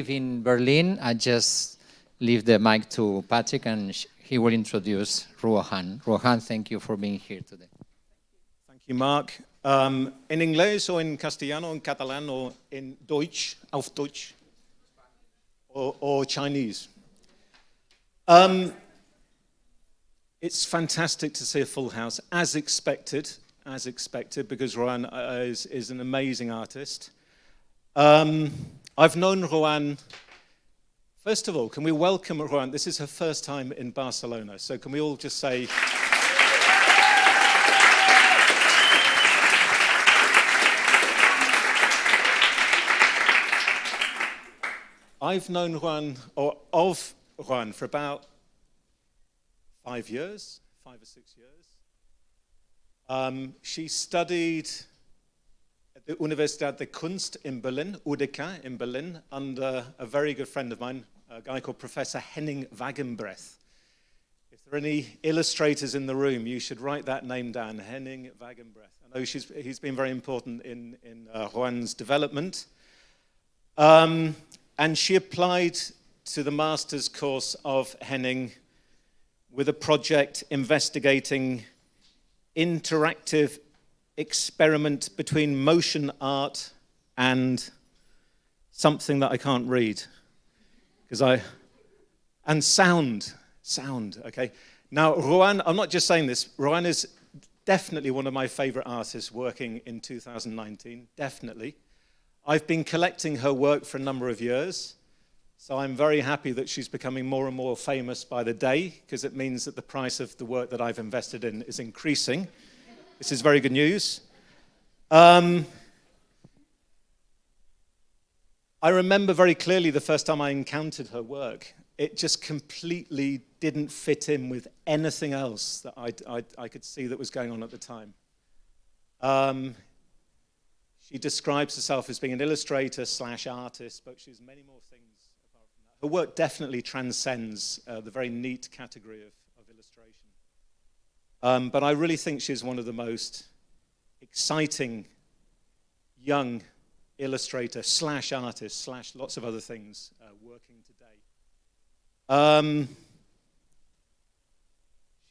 live in Berlin. I just leave the mic to Patrick, and he will introduce Ruohan. Ruohan, thank you for being here today. Thank you, Mark. In inglés o en castellano, en catalán o en Deutsch, auf Deutsch, or Chinese. It's fantastic to see a full house, as expected, because Ruohan is an amazing artist. I've known Ruohan. First of all, can we welcome Ruohan? This is her first time in Barcelona, so can we all just say... I've known Ruohan, or of Ruohan, for about 5 years, 5 or 6 years. She studied at the Universität der Kunst in Berlin, UDK in Berlin, under a very good friend of mine, a guy called Professor Henning Wagenbrecht. If there are any illustrators in the room, you should write that name down, Henning Wagenbrecht. I know he's been very important in Ruohan's development. And she applied to the master's course of Henning with a project investigating interactive experiment between motion art and something that I can't read. And sound, okay? Now, Ruohan, I'm not just saying this, Ruohan is definitely one of my favorite artists working in 2019, definitely. I've been collecting her work for a number of years, so I'm very happy that she's becoming more and more famous by the day, because it means that the price of the work that I've invested in is increasing. This is very good news. I remember very clearly the first time I encountered her work. It just completely didn't fit in with anything else that I could see that was going on at the time. She describes herself as being an illustrator / artist, but she's many more things apart from that. Her work definitely transcends the very neat category of illustration. But I really think she's one of the most exciting young illustrator / artist / lots of other things working today.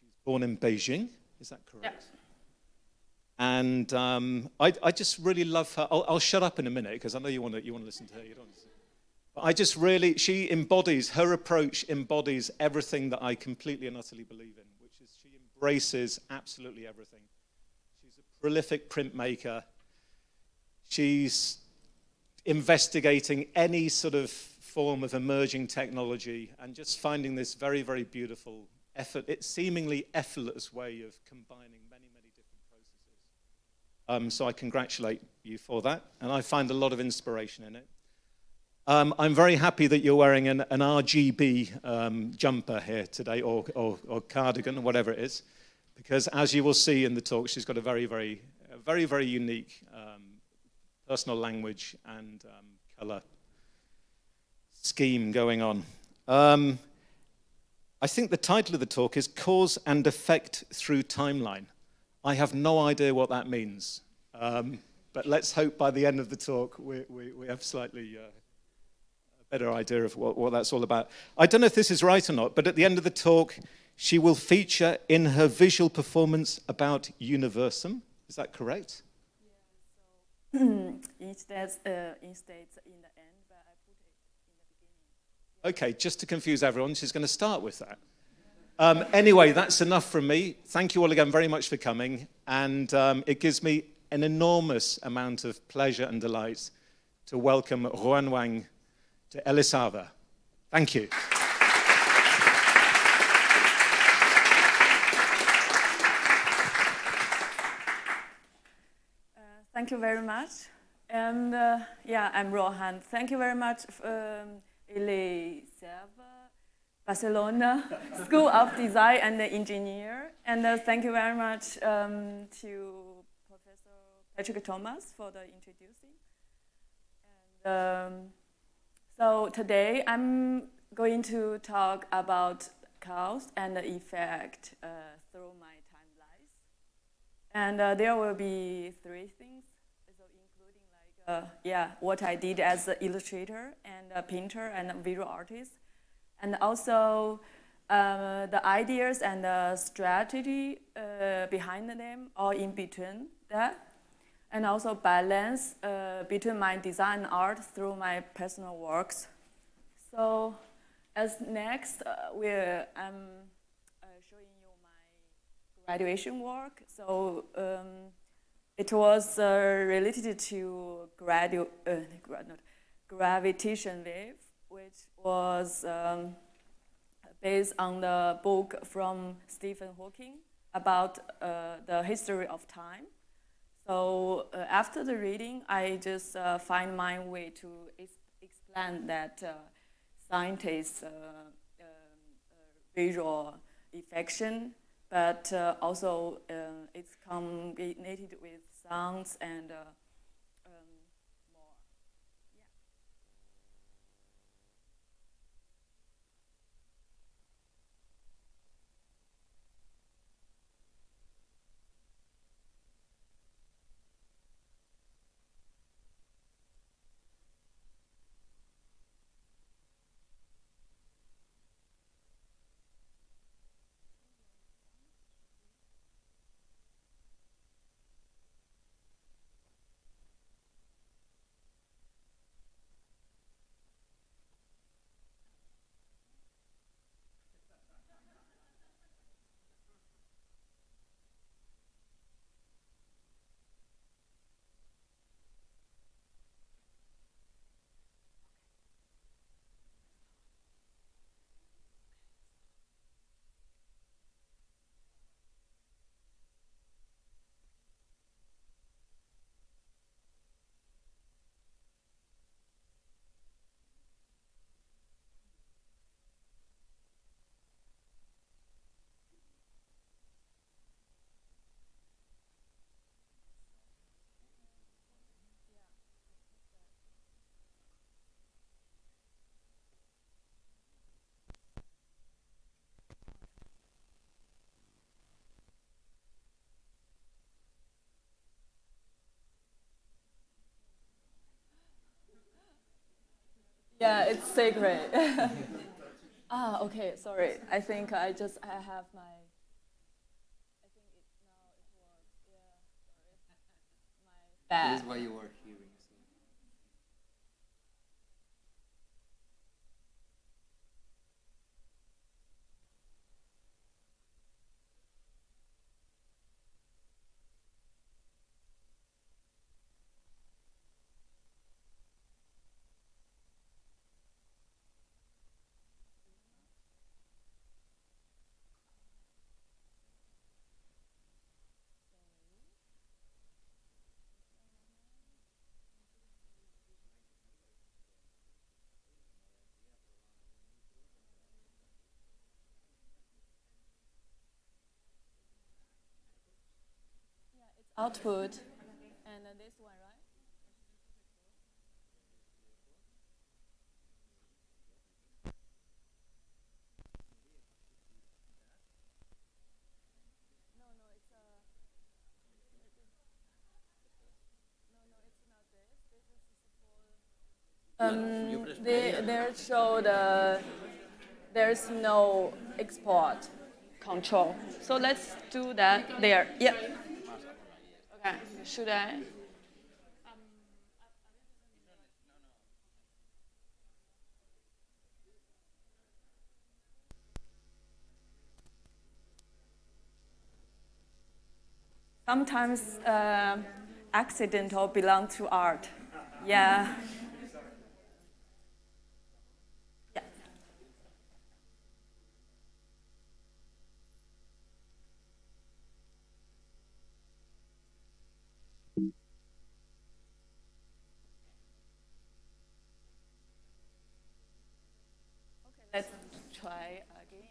She was born in Beijing, is that correct? Yeah. And I just really love her. I'll shut up in a minute because I know you want to listen to her. You don't listen. But I just really, her approach embodies everything that I completely and utterly believe in, which is she embraces absolutely everything. She's a prolific printmaker. She's investigating any sort of form of emerging technology and just finding this very, very beautiful, seemingly effortless way of combining many different processes. So I congratulate you for that, and I find a lot of inspiration in it. I'm very happy that you're wearing an RGB jumper here today, or cardigan, or whatever it is, because as you will see in the talk, she's got a very, very unique personal language and color scheme going on. I think the title of the talk is Cause and Effect Through Timeline. I have no idea what that means, but let's hope by the end of the talk we have slightly a better idea of what that's all about. I don't know if this is right or not, but at the end of the talk, she will feature in her visual performance about Universum. Is that correct? Yeah, so instead in the end, but I put it in the beginning. Okay, just to confuse everyone, she's going to start with that. Anyway, that's enough from me. Thank you all again very much for coming, and it gives me an enormous amount of pleasure and delight to welcome Ruohan Wang to Elizabeth. Thank you. Thank you very much. And yeah, I'm Ruohan. Thank you very much, Elizabeth, Barcelona School of Design and Engineer. And thank you very much to Professor Patrick Thomas for the introducing. And so today I'm going to talk about cause and effect through my time life. And there will be 3 things, so including like what I did as an illustrator and a painter and a visual artist, and also the ideas and the strategy behind them, or in between that, and also balance between my design and art through my personal works. So, as next, I'm showing you my graduation work. So it was related to gravitation wave, which was based on the book from Stephen Hawking about the history of time. So after the reading, I just find my way to explain that scientists visual affection, but also it's combined with sounds and more. Yeah, it's sacred. Okay, sorry. I think I have my. I think it now it works. Yeah, sorry. My bad. This is why you were hearing. Output, and this one, right? No, no, it's no, no, it's not this. They show there's no export control. So let's do that there. Yeah. Okay. Should I? Sometimes accidental belong to art. Yeah. Yeah. Okay, let's try again.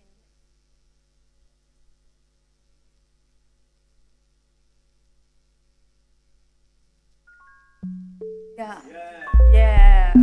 Yeah. Yeah.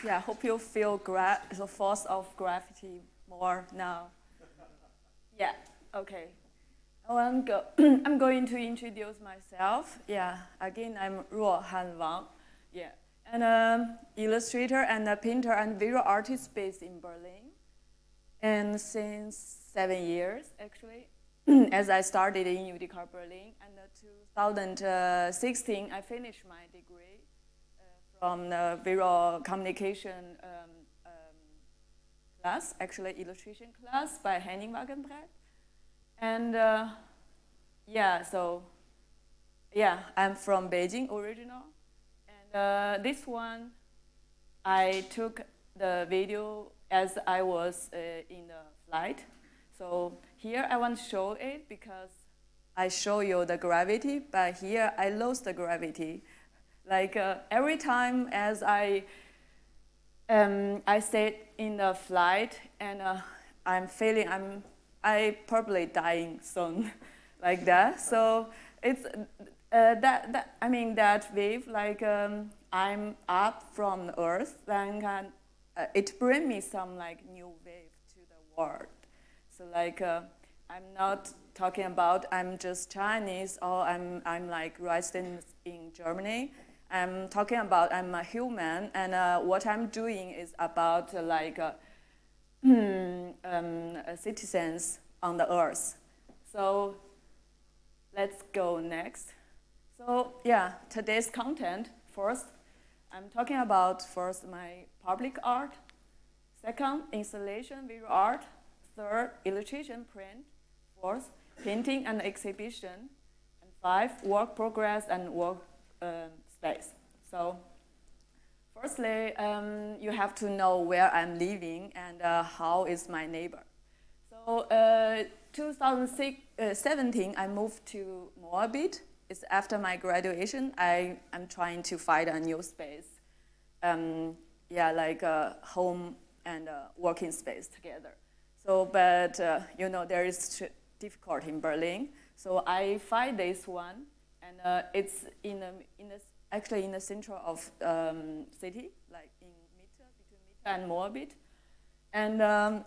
Yeah, I hope you feel the force of gravity more now. Yeah, okay. I'm going to introduce myself. Yeah, again, I'm Ruohan Wang. Yeah, and illustrator and a painter and visual artist based in Berlin. And since 7 years, actually, as I started in UDCAR Berlin, and 2016, I finished my degree from the visual communication class, actually illustration class by Henning Wagenbrett. And I'm from Beijing original. And this one, I took the video as I was in the flight. So here I want to show it because I show you the gravity, but here I lost the gravity. Like every time as I stayed in the flight and I'm feeling I probably dying soon, like that. So it's that wave, like I'm up from the earth, then it brings me some like new wave to the world. So like I'm not talking about I'm just Chinese or I'm like raised in Germany. I'm talking about I'm a human, and what I'm doing is about citizens on the earth. So let's go next. So yeah, today's content. First, I'm talking about first my public art. Second, installation, visual art. Third, illustration, print. Fourth, painting and exhibition. And 5, work progress and work space. So firstly, you have to know where I'm living and how is my neighbor. So 2017, I moved to Moabit. It's after my graduation. I'm trying to find a new space. Like a home and a working space together. So, but there is difficulty in Berlin. So I find this one, and it's actually in the center of city, like in Mitte, between Mitte and Moabit. And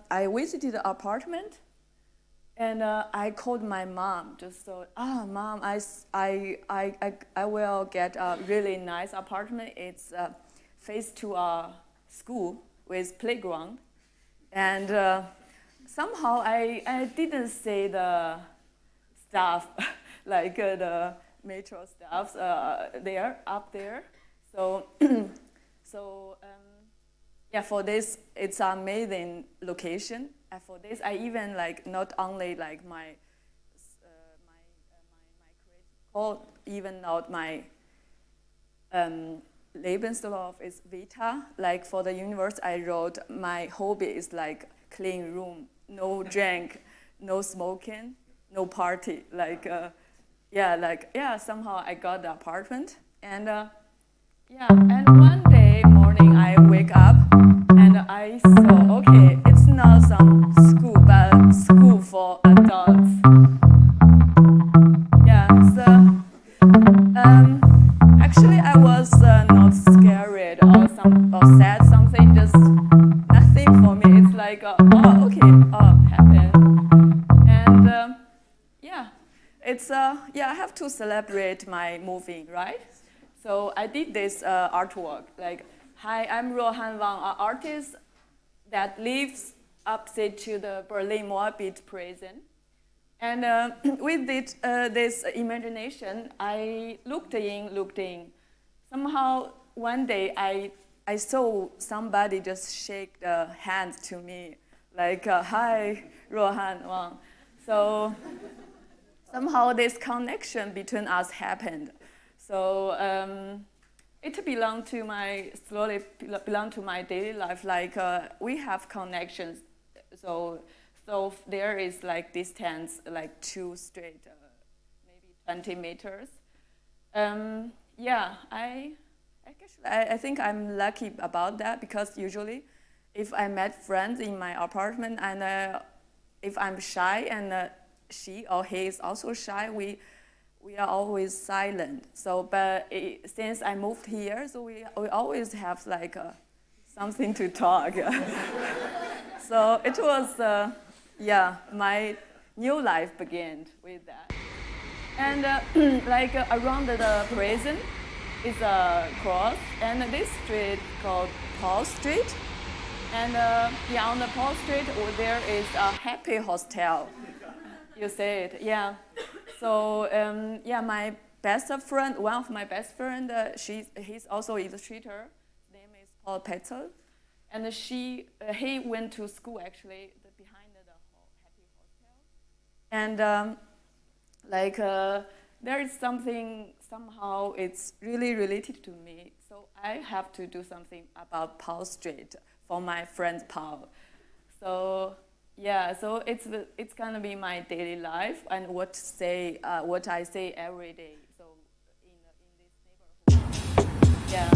I visited the apartment, and I called my mom. Just so, mom, I will get a really nice apartment. It's face to a school with playground, and somehow I didn't see the staff like the metro staffs up there. So for this it's an amazing location. And for this I even like not only like my creative, even not my Lebenslauf is Vita. Like for the universe I wrote my hobby is like clean room, no drink, no smoking, no party. Somehow I got the apartment, and and one day morning I wake up and I saw, okay, it's not some school, but school for adults. it's yeah, I have to celebrate my moving, right? So I did this artwork. Like, hi, I'm Ruohan Wang, an artist that lives opposite to the Berlin Moabit prison. And with this imagination, I looked in. Somehow, one day, I saw somebody just shake the hand to me, like, hi, Ruohan Wang. So somehow this connection between us happened. So it belonged to my, slowly belonged to my daily life. Like we have connections. So there is like distance, like 2 straight, maybe 20 meters. Yeah, I think I'm lucky about that because usually if I met friends in my apartment and if I'm shy and she or he is also shy, we are always silent. So, but since I moved here, so we always have like something to talk. So it was, yeah, my new life began with that. And like around the prison is a cross, and this street called Paul Street. And yeah, on the Paul Street, there is a happy hostel. You say it, yeah. So yeah, my best friend, one of my best friend, he's also an illustrator. His name is Paul Petzel, and he went to school actually behind the happy hostel. And like there is something somehow it's really related to me. So I have to do something about Paul Street for my friend Paul. So yeah, so it's gonna be my daily life and what I say every day. So in this neighborhood, yeah,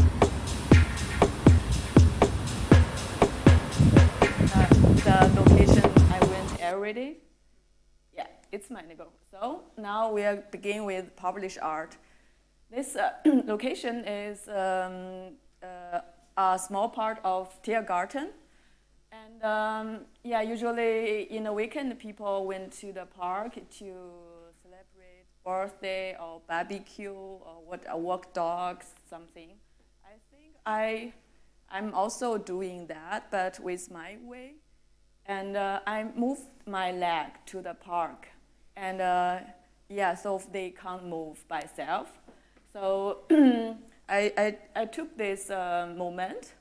the location I went every day. Yeah, it's my neighborhood. So now we are begin with published art. This location is a small part of Tiergarten. And yeah, usually in the weekend, people went to the park to celebrate birthday or barbecue or walk dogs, something. I think I'm also doing that, but with my way. And I moved my leg to the park, and yeah, so they can't move by self. So I took this moment,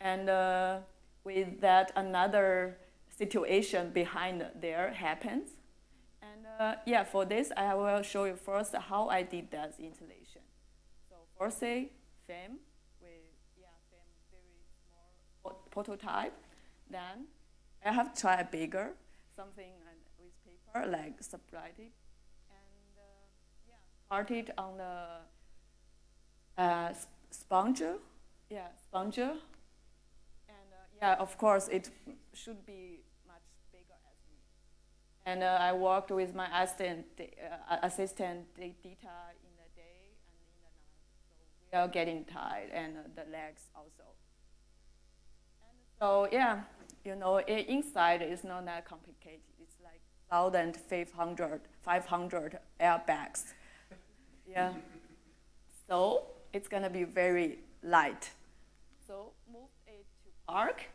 and with that another situation behind there happens. And yeah, for this I will show you first how I did that installation. So first say frame with frame very small prototype. Then I have tried bigger, something with paper like subdivided, and yeah, started on the sponge, sponge. And yeah, of course, it should be much bigger as me. And I worked with my assistant Dita in the day and in the night. So we are getting tired, and the legs also. And so yeah, you know, inside is not that complicated. It's like 1,500 airbags. Yeah. So it's gonna be very light. So move it to park,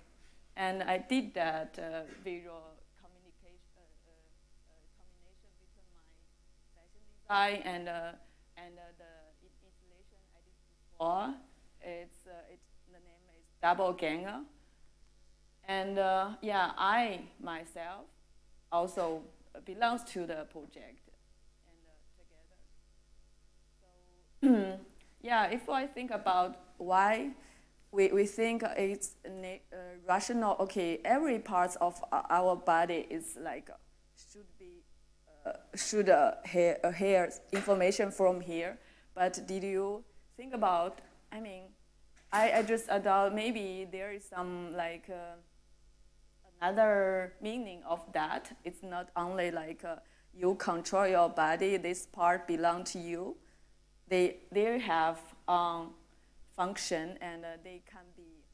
and I did that visual communication combination between my fashion design and the installation I did before. The name is Double Ganger, and yeah, I myself also belongs to the project, and together. So yeah, if I think about why we think it's rational. Okay, every part of our body is like should hear information from here. But did you think about? I mean, I just thought maybe there is some like another meaning of that. It's not only like you control your body. This part belong to you. They have function, and they can be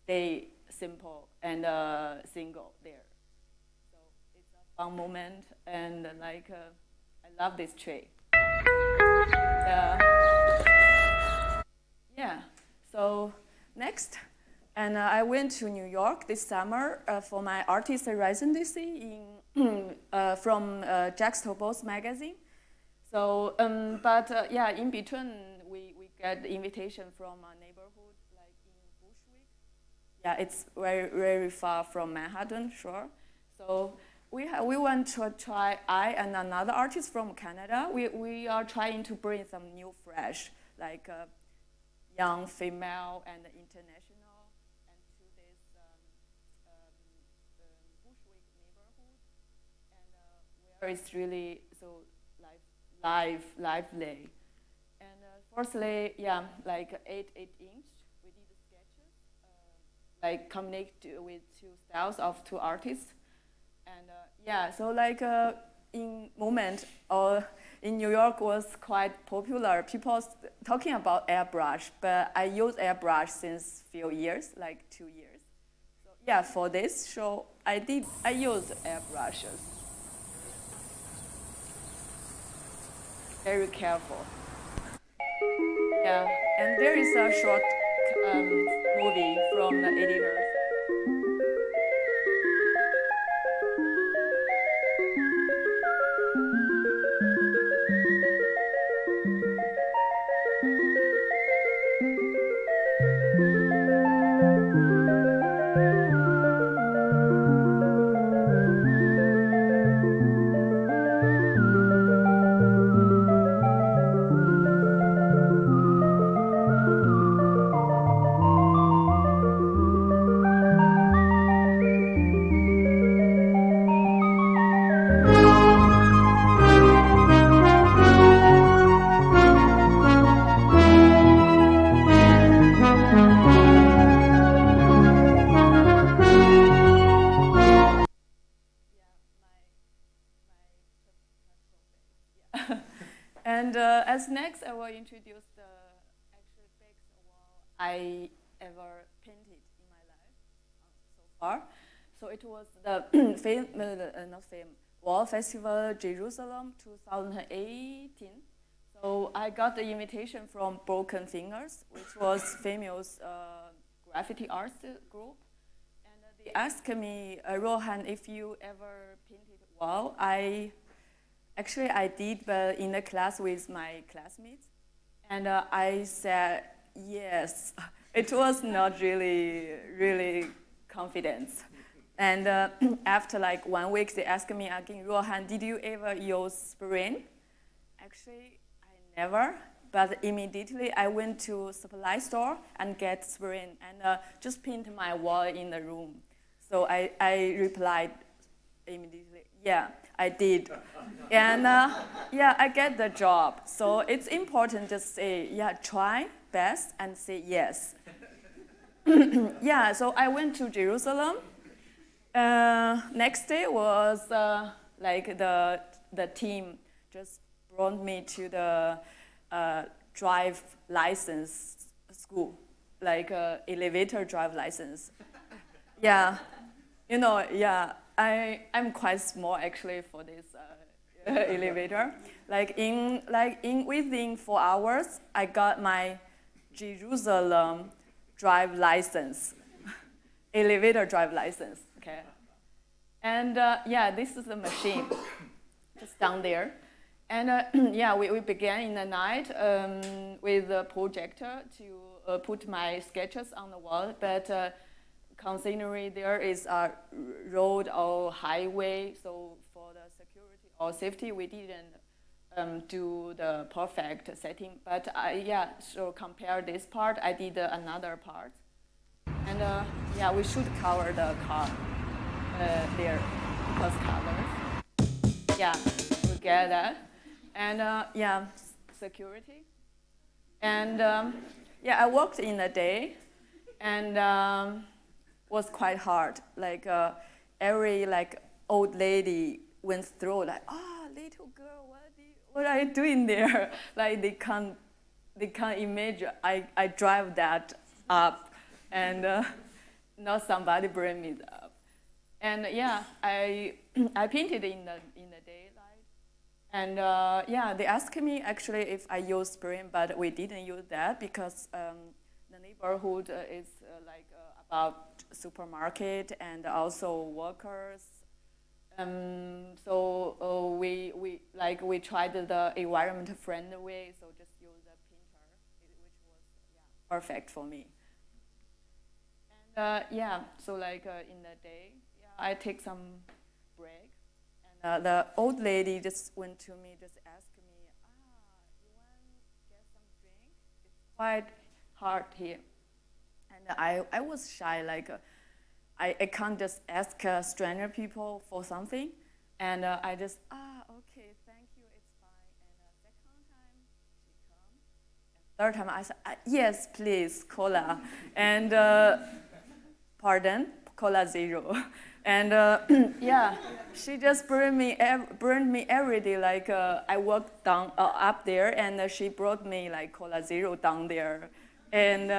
stay simple and single there. So it's a fun moment, and like I love this tree. Uh, yeah. So next, and I went to New York this summer for my artist residency from Juxtapoz magazine. So, yeah, in between we get the invitation from a neighborhood like in Bushwick. Yeah, it's very very far from Manhattan, sure. So we want to try. I and another artist from Canada. We are trying to bring some new fresh like. Young, female, and international, and to this Bushwick neighborhood, and where it's really so lively. And firstly, yeah, like 8-inch, we did the sketches, like connect with two styles of two artists, and yeah, so like in moment or in New York was quite popular. People talking about airbrush, but I use airbrush since few years, like 2 years. So yeah, for this show, I use airbrushes. Very careful. Yeah, and there is a short movie from the editors. And as next, I will introduce the actual biggest wall I ever painted in my life so far. So it was the not fame, Wall Festival Jerusalem 2018. So I got the invitation from Broken Fingers, which was famous graffiti art group. And they asked me, Ruohan, if you ever painted wall. Actually, I did, but in a class with my classmates. And I said yes. It was not really confidence. And after like 1 week, they asked me again, Ruohan, did you ever use spraying? Actually, I never. But immediately, I went to supply store and get spraying and just paint my wall in the room. So I replied immediately, yeah, I did. And yeah, I get the job. So it's important to say, yeah, try best and say yes. Yeah, so I went to Jerusalem. Next day was like the team just brought me to the drive license school, like elevator drive license. Yeah, you know, yeah. I'm quite small actually for this elevator. Within 4 hours, I got my Jerusalem drive license, elevator drive license. Okay, and yeah, this is the machine, just down there, and yeah, we began in the night with a projector to put my sketches on the wall, but. Considering there is a road or highway, so for the security or safety, we didn't do the perfect setting. But yeah, so compare this part, I did another part. And yeah, we should cover the car there because colors. Yeah, we get that. And yeah, security. And yeah, I worked in the day and was quite hard. Like every like old lady went through like, oh, little girl, what are you doing there? Like they can't imagine I drive that up and not somebody bring me up. And yeah, I painted in the daylight. And yeah, they asked me actually if I use Spring, but we didn't use that because the neighborhood is about supermarket and also workers. So we tried the environment friendly way, so just use a printer, which was perfect for me. And yeah, so in the day, yeah, I take some break, and the old lady just went to me, just asked me, you want to get some drink? It's quite hard here, and I was shy, I can't just ask stranger people for something, and I just okay, thank you, it's fine. And second time she come, and third time I said yes, please, cola, and pardon, cola zero, and yeah, she just burned me every day. I walked down up there, and she brought me like cola zero down there, and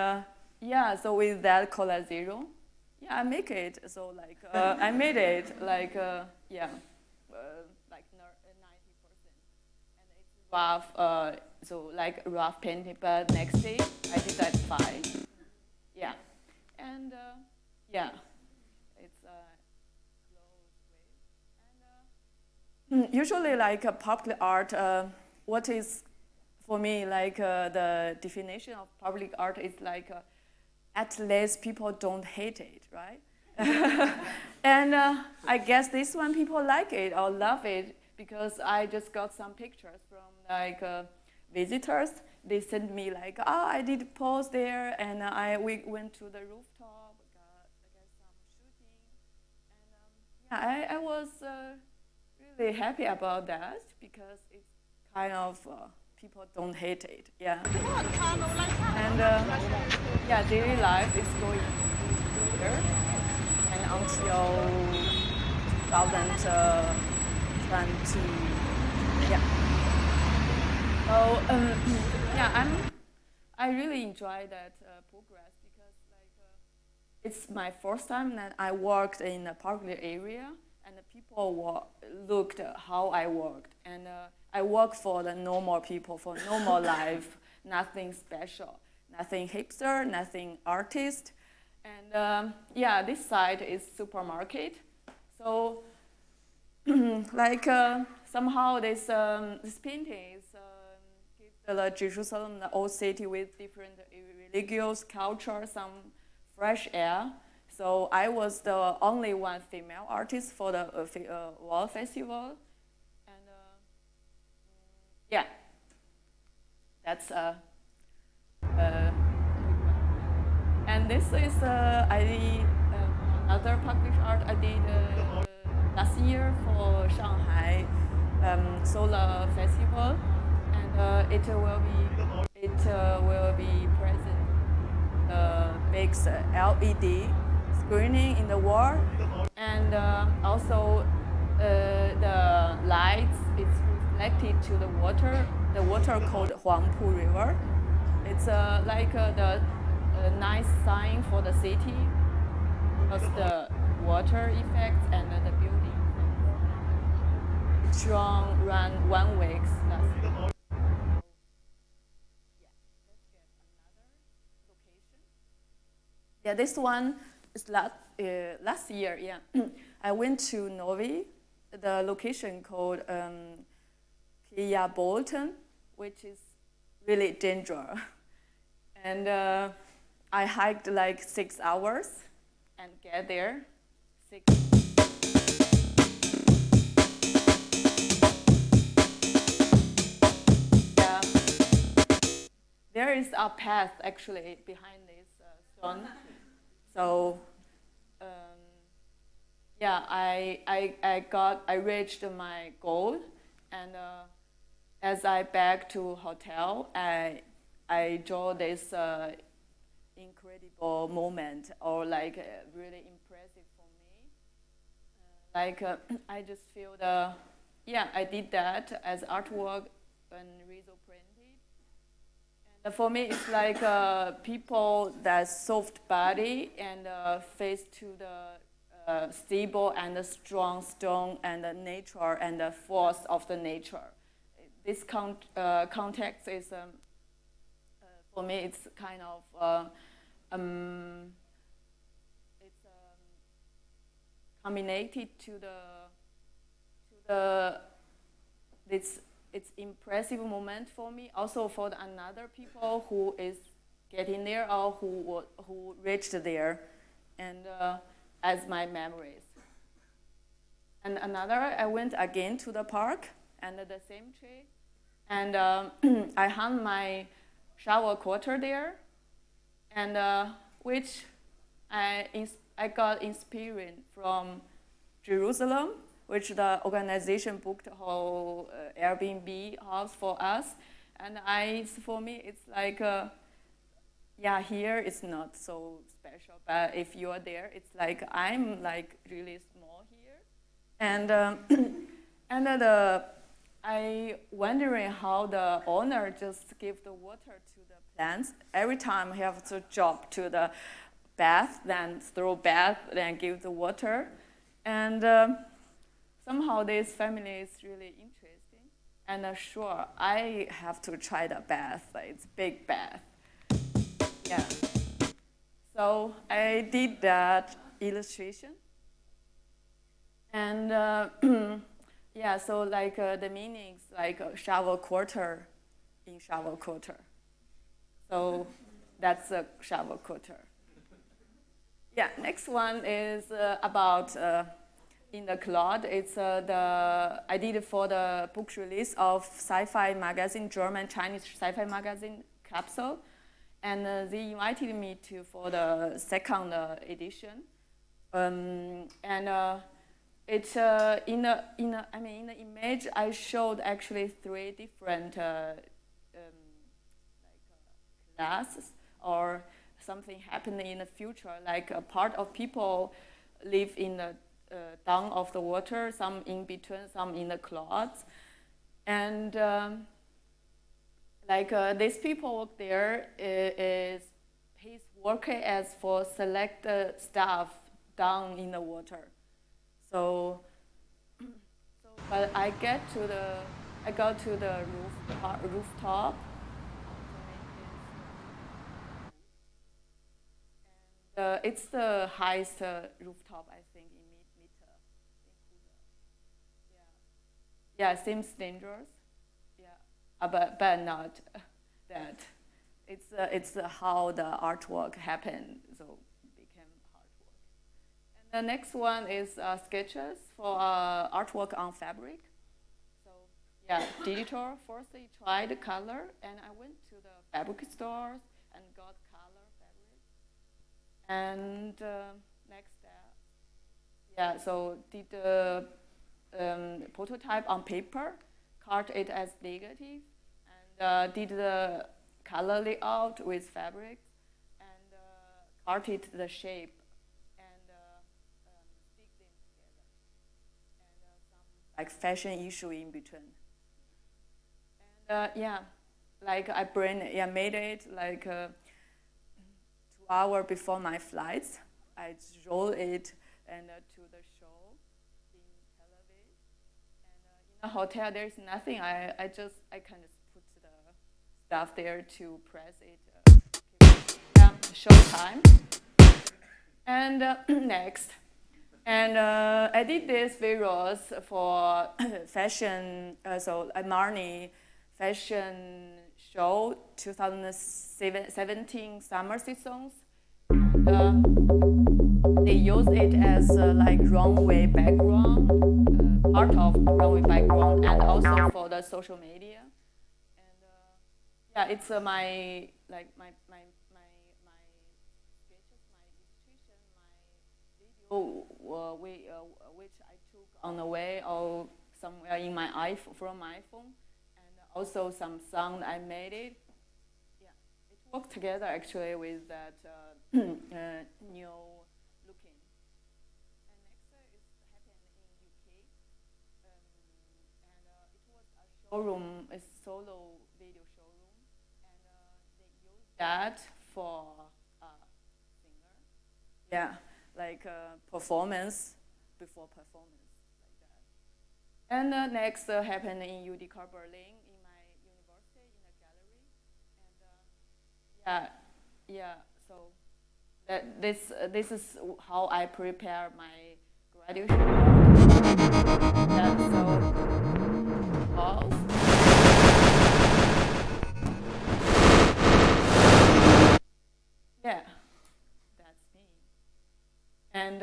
yeah, so with that cola zero. Yeah, I make it. So I made it yeah, like 90%, and it's rough. So like rough painting, but next day I did that fine. Yeah, and yeah, it's close way. And usually public art, what is for me the definition of public art is at least people don't hate it, right? And I guess this one people like it or love it because I just got some pictures from visitors. They sent me I did pose there, and we went to the rooftop, got some shooting, and yeah, I was really happy about that because it's kind of people don't hate it, yeah. And yeah, daily life is going here, and until 2020, yeah. So yeah, I really enjoy that progress because it's my first time that I worked in a public area, and the people looked at how I worked, and I work for the normal people, for normal life, nothing special, nothing hipster, nothing artist, and yeah, this side is supermarket, so somehow this painting is gives the Jerusalem, the old city with different religious culture, some fresh air. So I was the only one female artist for the Wall Festival, and yeah, that's and this is I did another published art I did last year for Shanghai Solar Festival, and it will be present big LED screening in the wall, and also the lights is reflected to the water called Huangpu River. It's the nice sign for the city because the water effects and the building effects. It's run 1 week last year. Yeah, let's get another location. Yeah, this one is last year. Yeah, I went to Norway. The location called Kia Bolton, which is really dangerous, and I hiked 6 hours and get there. Yeah. There is a path actually behind this stone. So yeah, I reached my goal, and as I back to hotel, I draw this incredible moment, or really impressive for me. I just feel I did that as artwork and result printed. And for me, it's people that soft body and face to the stable and the strong stone and the nature and the force of the nature. this context is for me. It's kind of it's combinated to the it's impressive moment for me. Also for the another people who is getting there or who reached there, and as my memories. And another, I went again to the park and the same tree, and I hung my shower quarter there, and which I got inspired from Jerusalem, which the organization booked a whole Airbnb house for us, and for me it's like yeah, here it's not so special, but if you are there, it's like I'm like really small here, and I wondering how the owner just give the water to the plants every time. He have to jump to the bath, then throw bath, then give the water, and somehow this family is really interesting. And sure, I have to try the bath. It's big bath. Yeah. So I did that illustration. And yeah, so like the meanings like shower quarter in shower quarter. So that's a shower quarter. Yeah, next one is about in the cloud. It's I did it for the book release of sci-fi magazine, German Chinese sci-fi magazine Capsule, and they invited me to for the second edition, and it's in the image I showed actually three different classes or something happening in the future, like a part of people live in the down of the water, some in between, some in the clouds, and like these people work there is he's working as for select staff down in the water. So but I go to the rooftop. It's the highest rooftop, I think, in meter. Yeah, seems dangerous. Yeah, but not that. It's how the artwork happened, so it became artwork. And the next one is sketches for artwork on fabric. So yeah, digital. First, I tried color, and I went to the fabric stores and got color fabric. And next step, yeah, so did the prototype on paper, cut it as negative, and did the color layout with fabric, and carted the shape, and stick them together, and some like fashion issue in between. And yeah, like I made it like 2 hours before my flights. I roll it and to the show in Tel Aviv. And in the hotel, there's nothing. I can just put the stuff there to press it. Show time. And next. And I did this videos for fashion, so Marni fashion show 2017 summer seasons. They use it as like runway background, part of runway background, and also for the social media. And yeah, it's my sketches, my illustration, my video, which I took on the way or somewhere in my iPhone from my iPhone, and also some sound I made it. Yeah, it worked together actually with that new looking. And next is happened in UK, and it was a showroom, a solo video showroom, and they used that for singer. Yeah, like performance before performance, like that. And next happened in UDK Berlin in Yeah. So this is how I prepare my graduation work. Yeah, so yeah, that's me. And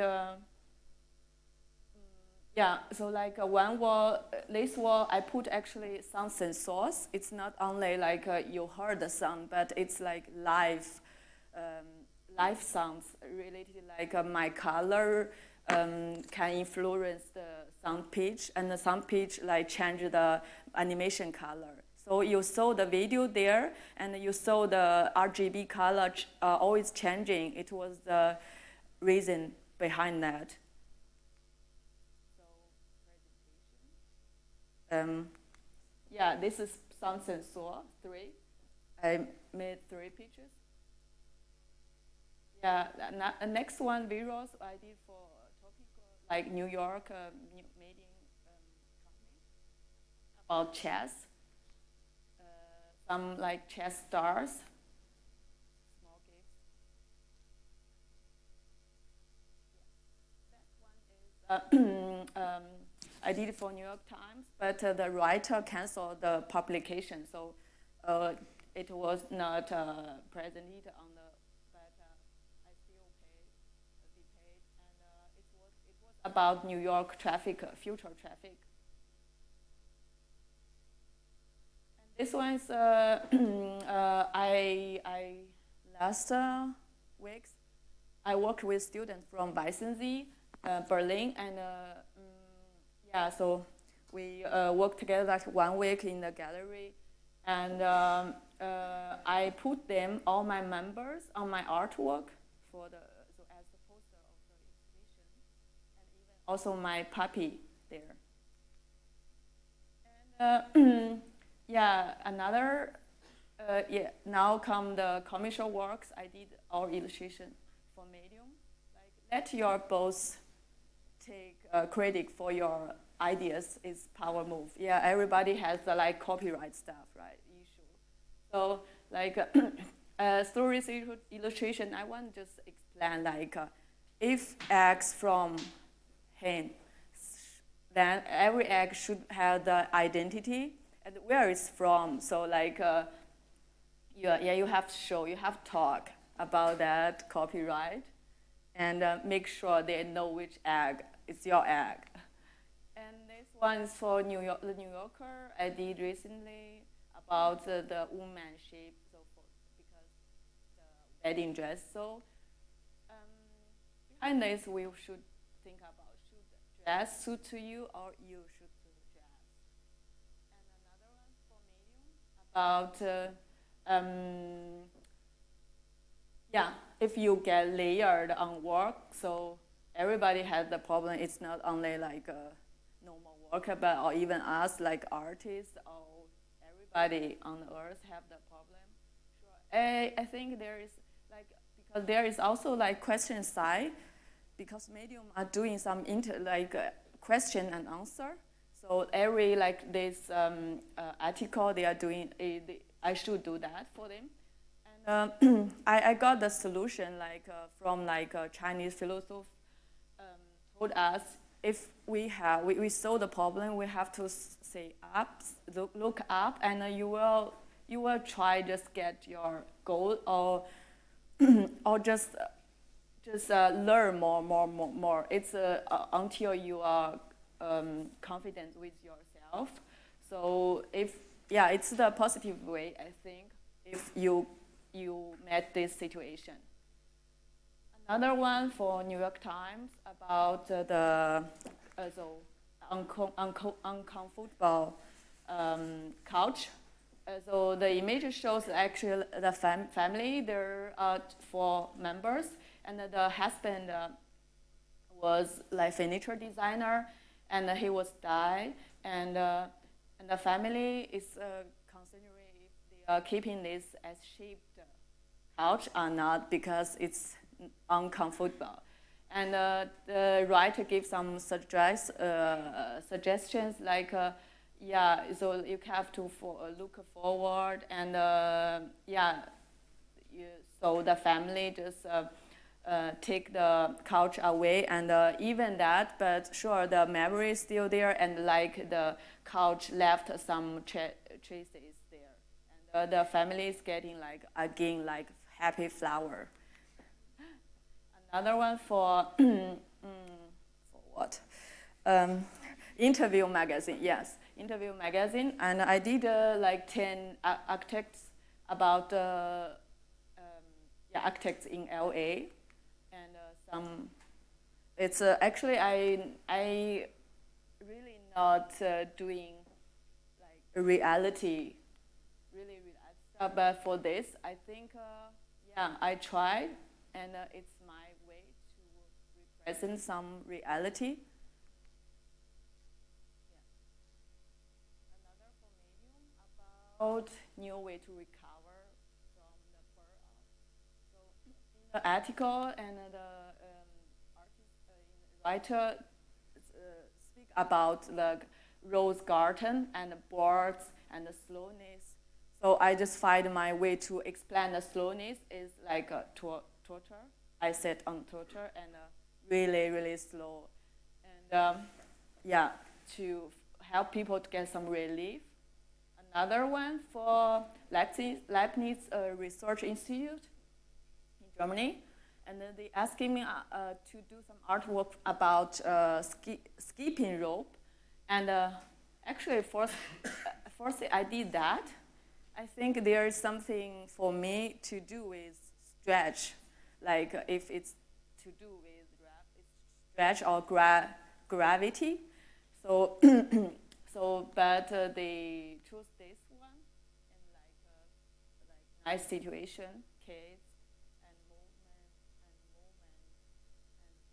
yeah, so like one wall, this wall, I put actually some sensors. It's not only like you heard the sound, but it's like um, live sounds related. Like my color can influence the sound pitch, and the sound pitch like change the animation color. So you saw the video there, and you saw the RGB color always changing. It was the reason behind that. Yeah, this is sound sensor 3. I made 3 pictures. Yeah, next one videos I did for topical like New York meeting company about chess. Some like chess stars. Small gifts. That one is I did it for New York Times, but the writer canceled the publication, so it was not presented on the. But I still be paid, and it was about New York traffic, future traffic. And this one is I last weeks I worked with students from Weissensee, Berlin, and. Yeah, so we worked together like 1 week in the gallery, and I put them, all my members, on my artwork for the as the poster of the exhibition, and even also my puppy there. And yeah, another now come the commercial works. I did our illustration for Medium. Like let your boss take credit for your ideas is power move. Yeah, everybody has the like copyright stuff, right? Issue. So like through this illustration, I want to just explain like if eggs from hen, then every egg should have the identity and where it's from. So like you have to show, you have to talk about that copyright, and make sure they know which egg is your egg. And this one is for New York, the New Yorker. I did recently about the woman shape, so because the wedding dress. So behind this, we should think about should the dress suit to you or you should do the dress. And another one for Medium about yeah, if you get layered on work, so everybody has the problem. It's not only like a normal worker, but or even us, like artists, or everybody on the earth have the problem. Sure. I think there is like because there is also like question side, because Medium are doing some question and answer. So every like this article they are doing, I should do that for them. I got the solution like from like a Chinese philosopher told us if we solve the problem, we have to say up, look up, and you will try just get your goal or or just learn more. It's until you are confident with yourself. So it's the positive way I think if you met this situation. Another one for New York Times about the uncomfortable couch. So the image shows actually the family. There are 4 members, and the husband was like furniture designer, and he was died, and the family is considering if they are keeping this as shaped couch or not because it's uncomfortable. And the writer gives some suggestions like, so you have to look forward and so the family just take the couch away, and even that, but sure, the memory is still there, and like the couch left some traces there, and the family is getting like again like happy flower. Another one for for what? Interview magazine, yes, interview magazine, and I did like 10 architects about architects in LA, and some. It's actually I really not doing like a reality stuff, but for this I think I tried, and it's my way to represent some reality. Another for medium about new way to recover from the burnout. So in the article, and the writer speak about the rose garden and the birds and the slowness. So I just find my way to explain the slowness is like a torture. I sat on torture and really, really slow. And to help people to get some relief. Another one for Leibniz Research Institute in Germany. And then they asking me to do some artwork about skipping rope. And actually, first I did that. I think there is something for me to do with stretch, like if it's to do with stretch or gravity. So, but they choose this one, and like nice situation, kids, and movement, and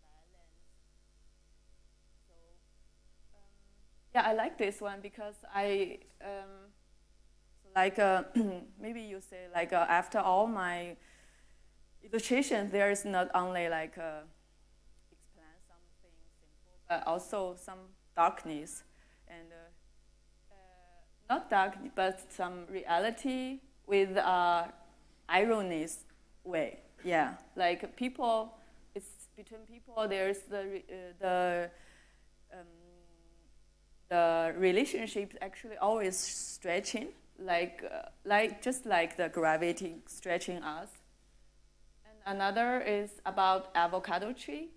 balance. So, I like this one because maybe you say like after all my illustration, there is not only like explain something simple, but also some darkness, and not dark, but some reality with ironies way. Yeah, like people, it's between people. There's the relationship actually always stretching, like just like the gravity stretching us. And another is about avocado tree.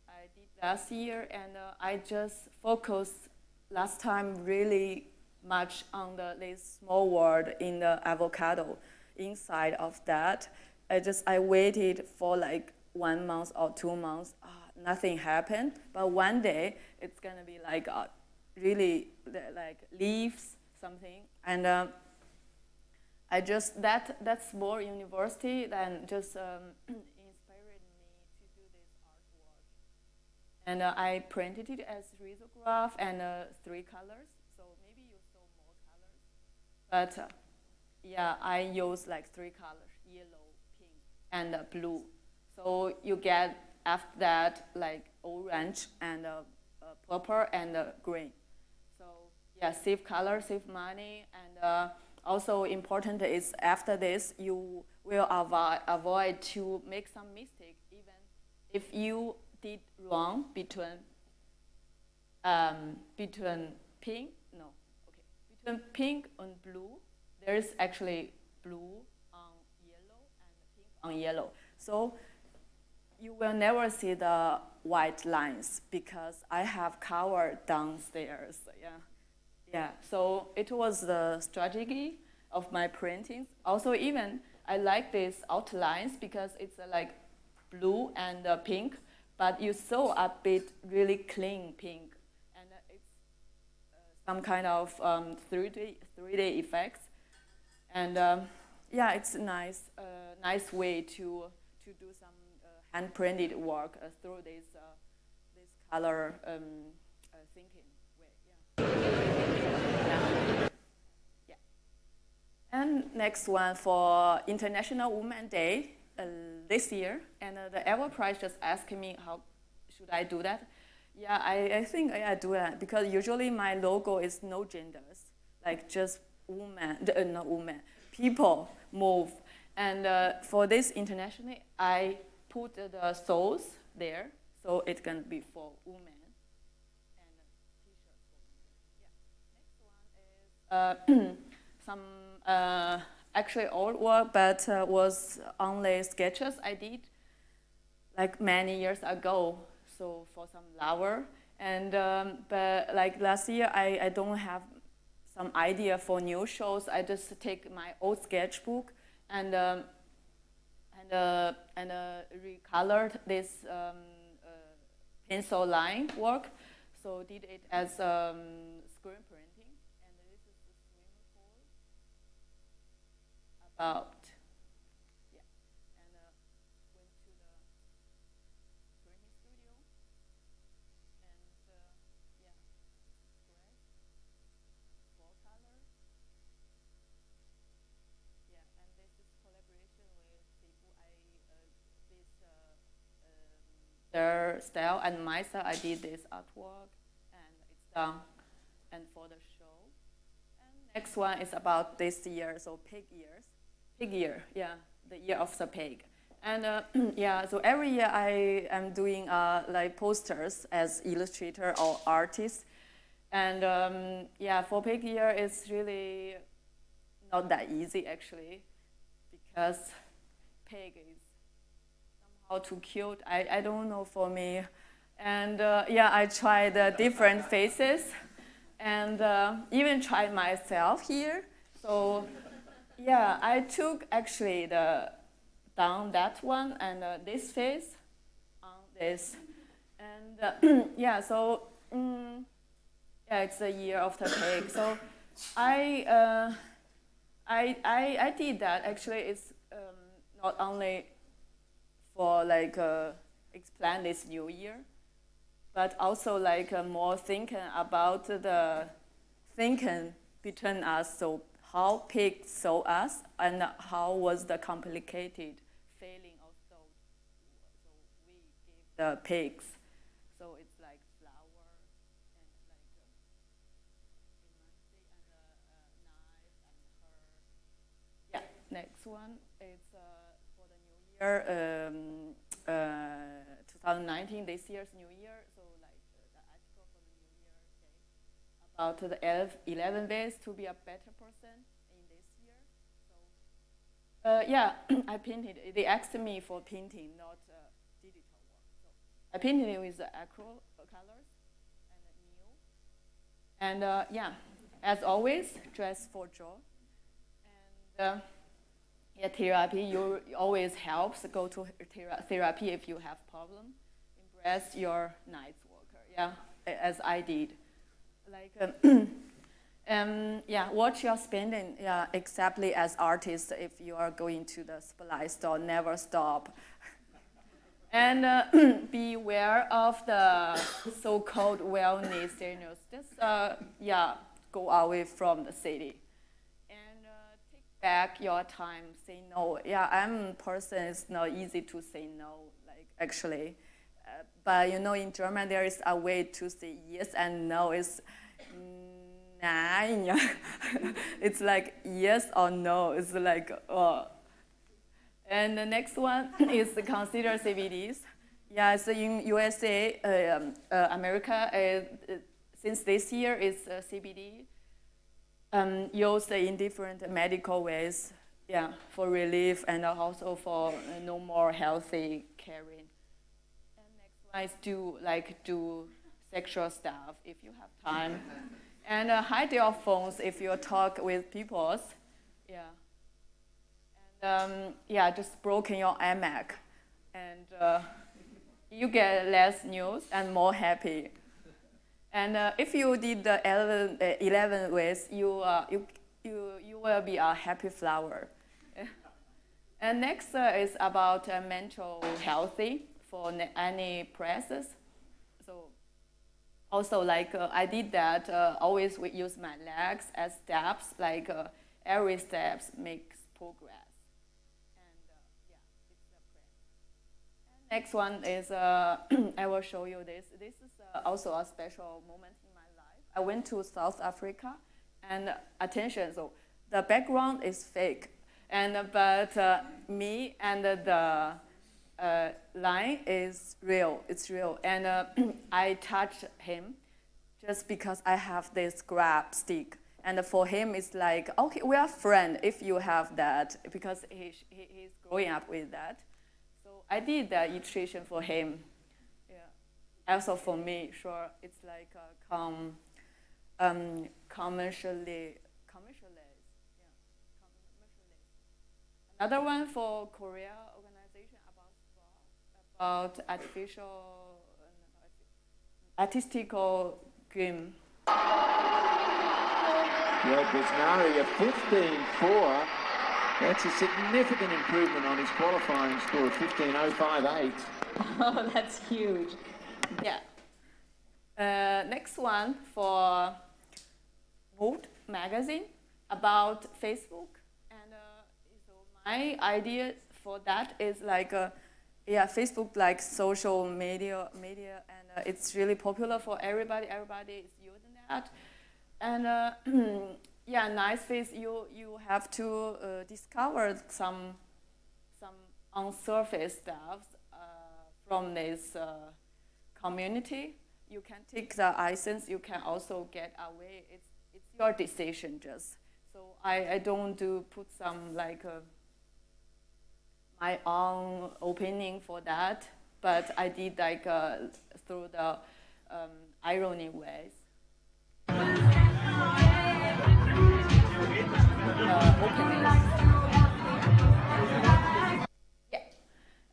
I did last year, and I just focused last time really much on this small word in the avocado. Inside of that, I waited for like 1 month or 2 months. Nothing happened, but one day it's gonna be like really like leaves something, and I just that's more university than just inspired me to do this artwork, and I printed it as lithograph and 3 colors. So maybe you saw more colors, but I use like 3 colors: yellow, pink, and blue. So you get after that like orange and purple and green. So save color, save money, and also important is after this you will avoid to make some mistake, even if you did wrong between pink between pink and blue. There is actually blue on yellow and pink on yellow. So you will never see the white lines because I have covered downstairs. So it was the strategy of my printings. Also, even I like these outlines because it's like blue and pink, but you saw a bit really clean pink, and it's some kind of 3D effects, and it's a nice way to do some hand printed work through this color thinking way. And next one for International Women's Day this year, and the Ever Prize just asked me how should I do that. I think I do that because usually my logo is no genders, like just woman, not woman, people move, And for this internationally, I put the soles there, so it can be for women. And t-shirt for women. Yeah. Next one is some actually old work, but was only sketches I did like many years ago. So for some flower, and but like last year, I don't have some idea for new shows. I just take my old sketchbook and recolored this pencil line work. So did it as screen printing, and this is the swimming pool about. Yeah, and went to the printing studio, and yeah, great, full color. Yeah, and this is collaboration with people. This their style and my style. I did this artwork, and it's done. And for the show, and next one is about this year. So pig year. Yeah, the year of the pig. And yeah, so every year I am doing like posters as illustrator or artist. And yeah, for pig year, it's really not that easy actually, because pig is somehow too cute. I don't know for me. And yeah, I tried different faces and even tried myself here. So yeah, I took actually down that one and this face on this. And yeah, so yeah, it's the year of the pig. So I I did that. Actually, it's not only for like explain this new year, but also like more thinking about the thinking between us. So how pigs saw us and how was the complicated feeling of thought. So we gave the pigs. So it's like flower and like knife and her. Yeah, next one is for the new year, 2019, this year's new year. So like the article for the new year day about the 11 ways to be a better person in this year. So yeah, I painted. They asked me for painting, not digital work. So I painted it with the acrylic colors and new. And yeah, as always, dress for joy. And yeah, therapy you always helps. Go to therapy if you have problem. Embrace your night worker. Yeah, as I did. Like yeah, watch your spending. Yeah, exactly as artists. If you are going to the supply store, never stop. And be aware of the so-called wellness signals. Just yeah, go away from the city. Back your time, say no. Yeah, I'm a person, it's not easy to say no, like actually. But you know, in German, there is a way to say yes and no. It's nein. It's like yes or no. It's like, And the next one is consider CBDs. Yeah, so in USA, America, since this year is CBD. Used in different medical ways, yeah, for relief and also for no more healthy caring. And next one is do sexual stuff if you have time, and hide your phones if you talk with people, yeah. And yeah, just broken your iMac, and you get less news and more happy. And if you did the 11 ways, you will be a happy flower. And next is about mental healthy for any presses. So also like I did that, always we use my legs as steps, like every steps makes progress. And yeah, it's a press. And next one is, I will show you this. This is also a special moment in my life. I went to South Africa, and attention, so the background is fake. But me and the line is real. It's real. And I touch him just because I have this grab stick. And for him, it's like, okay, we are friends if you have that, because he's growing up with that. So I did that illustration for him. Yeah. Also for me, sure, it's like commercially. Yeah, commercially. Another one for Korea organization about artistical game. Well, Bisnari, a 15.4. That's a significant improvement on his qualifying score of 15.058. Oh, that's huge. Yeah. Next one for Mood magazine about Facebook. And so my idea for that is like, Facebook like social media, and it's really popular for everybody. Everybody is using that. And nice face. You have to discover some unsurfaced stuff from this community. You can take the license. You can also get away. It's your decision, just. So I don't put some like my own opinion for that, but I did like through the irony ways. Openness. Yeah.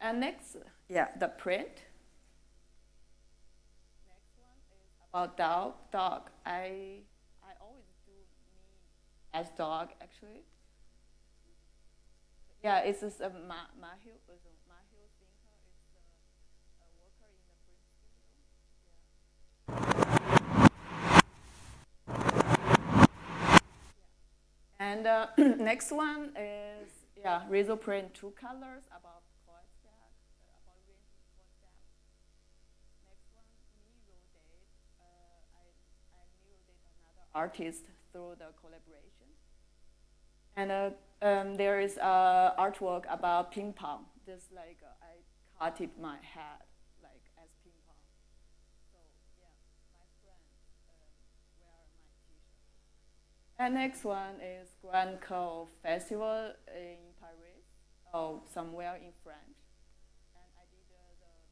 And next, the print. Next one is about dog. I always do me as dog, actually. Yeah, it's just a Mahil thinker. It's a worker in the print studio. And next one is Rizzo print 2 colors about coil stack, about range coil stack. Next one, mirror date. I mirror date another artist through the collaboration. And there is artwork about ping pong. Just like I cutted my head like as ping pong. So yeah, my friend wear my T-shirt. And next one is Grand Co Festival in Paris, or somewhere in French. And I did the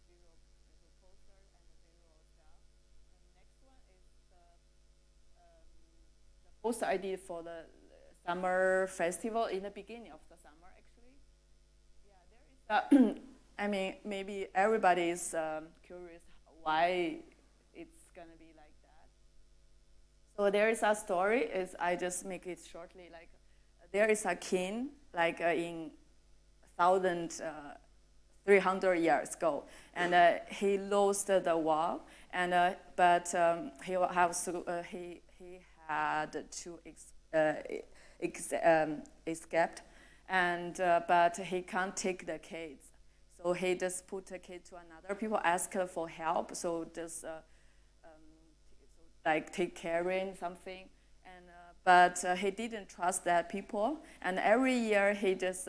visual poster and the visual stuff. And next one is the poster I did for the summer festival in the beginning of the summer, actually. Yeah, there is I mean, maybe everybody is curious why it's gonna be like that. So there is a story, is I just make it shortly, like there is a king, like in 1,300 years ago, and he lost the war, and but he had to escaped, and but he can't take the kids, so he just put the kid to another people, ask for help, so just like take caring something, and but he didn't trust that people, and every year he just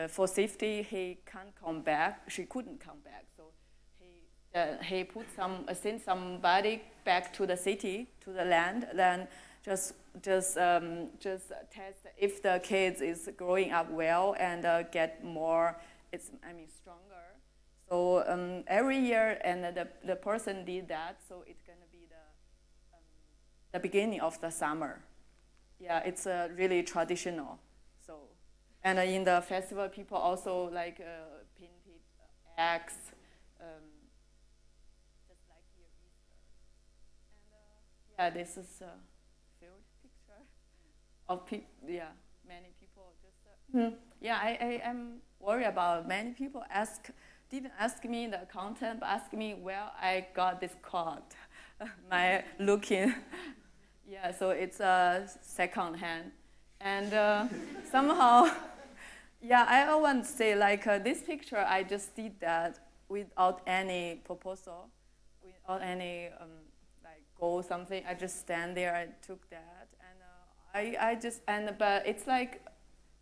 for safety he can't come back. She couldn't come back, so he put sent somebody back to the city, to the land, then just test if the kids is growing up well and get more, stronger. So every year, and the person did that, so it's gonna be the beginning of the summer. Yeah, it's really traditional. So, and in the festival, people also like painted eggs, just like here Easter. And this is a field picture of people. Yeah, many people just. I am worried about many people didn't ask me the content, but ask me where I got this quote. My looking. Yeah, so it's a second hand. And somehow, I want to say like this picture, I just did that without any proposal, without any like goal, something. I just stand there, I took that, and I just but it's like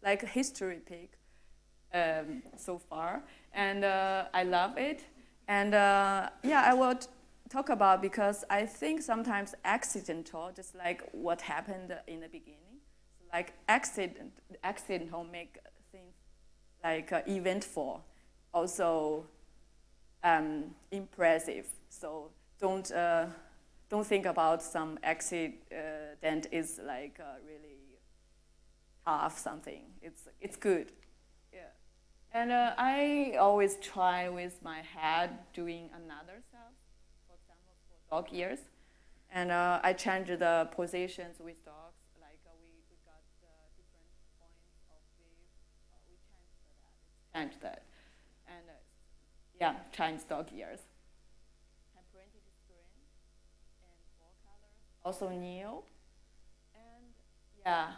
a history pick so far, and I love it. And yeah, I will talk about because I think sometimes accidental, just like what happened in the beginning, so like accidental make things like eventful, also impressive. So don't think about some accident is like really tough something. It's good. Yeah. And I always try with my head doing another stuff. For example, for dog ears, and I change the positions with dogs. Like we got different points of view. We changed that. And yeah, change dog ears. And printed screen and four colors. Also new. And yeah,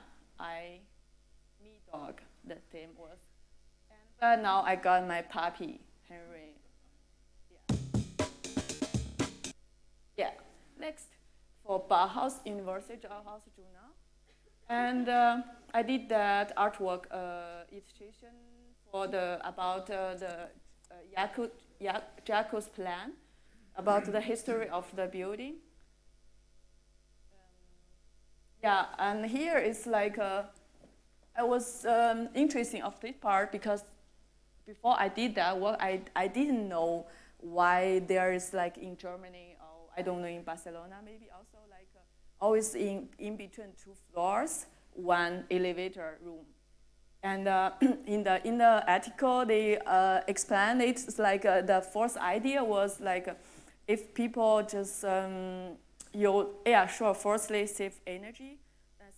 me dog. The theme was. And but now I got my puppy Henry. Yeah. Next, for Bauhaus University Bauhaus Journal, and I did that artwork illustration for about the Jacob's plan, about the history of the building. Yeah, and here is like I was interesting of this part because before I did that work, I didn't know why there is like in Germany or I don't know in Barcelona maybe also like always in between two floors, one elevator room. And in the article they explained it's like the first idea was like if people just firstly save energy.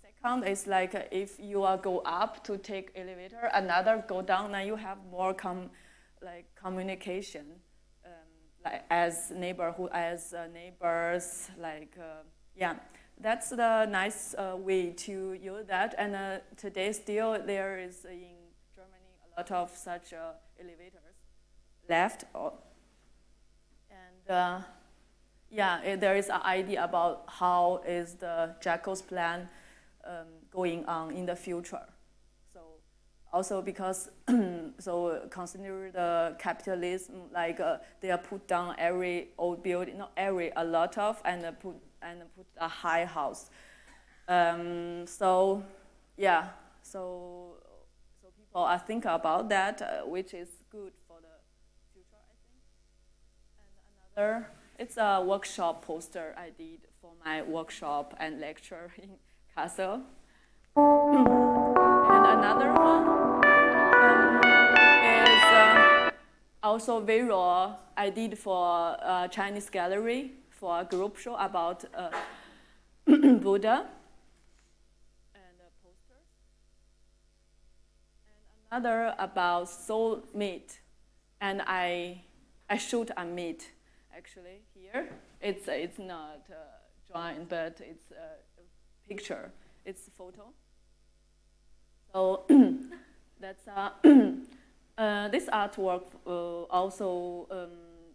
Second is like if you are go up to take elevator, another go down, then you have more communication, like as neighbors, like yeah. That's the nice way to use that. And today still there is in Germany a lot of such elevators left. And yeah, there is an idea about how is the Jacob's plan going on in the future. So also because so consider the capitalism, like they are put down every old building, not every, a lot of, and put a high house. So yeah, so people are thinking about that, which is good for the future, I think. And another, it's a workshop poster I did for my workshop and lecture in Castle. And another one is also visual I did for a Chinese gallery for a group show about Buddha and posters. And another about soul meat. And I shoot a meat actually here. It's not drawing, but it's a picture. It's a photo. So that's this artwork also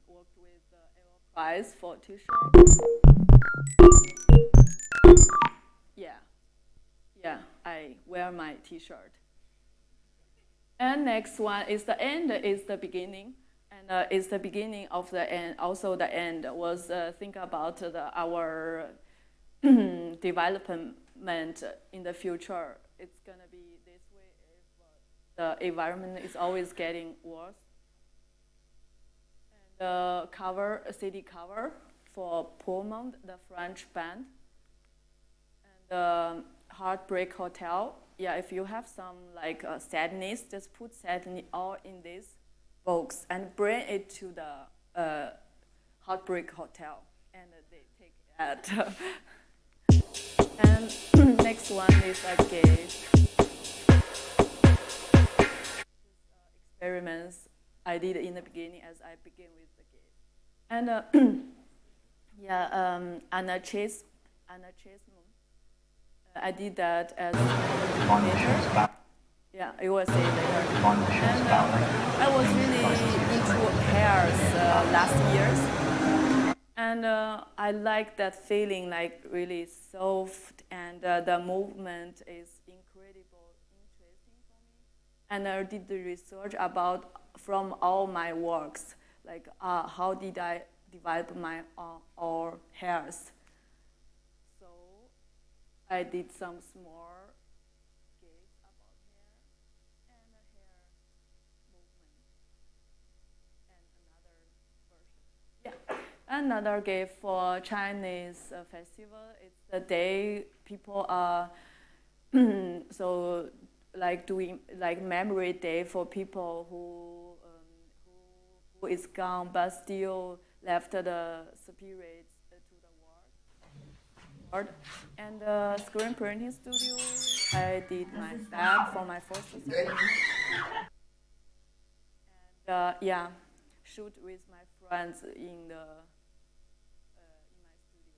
worked with the Aero Prize for T-shirt. Yeah, I wear my T-shirt. And next one is the end, is the beginning. And it's the beginning of the end. Also the end was think about our development in the future. It's gonna be this way if the environment is always getting worse. And the cover, a CD cover for Pullman, the French band. And the Heartbreak Hotel. Yeah, if you have some like sadness, just put sadness all in this box and bring it to the Heartbreak Hotel, and they take it. And next one is a gate. Experiments I did in the beginning as I begin with the gate. And anarchism. I did that as later. Yeah, it was later. And I was really into hairs last years. And I like that feeling, like really soft, and the movement is incredible, interesting for me. And I did the research about from all my works, like how did I develop my all hairs. So I did some small games about hair and hair movement, and another version. Yeah. Another gift for Chinese festival. It's the day people are so like doing like memory day for people who is gone but still left the spirits to the world. And the screen printing studio, I did my bag for my first assignment. And yeah, shoot with my friends in the in my studio.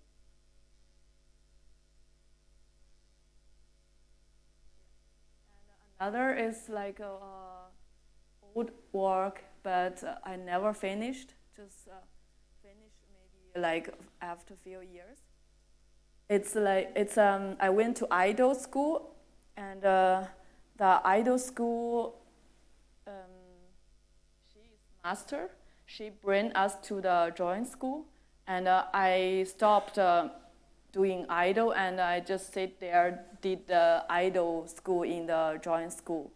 And another is like old work, but I never finished. Just finished maybe like after a few years. It's like I went to idol school, and the idol school she is master. She bring us to the drawing school, and I stopped doing idol, and I just sit there, did the idol school in the drawing school.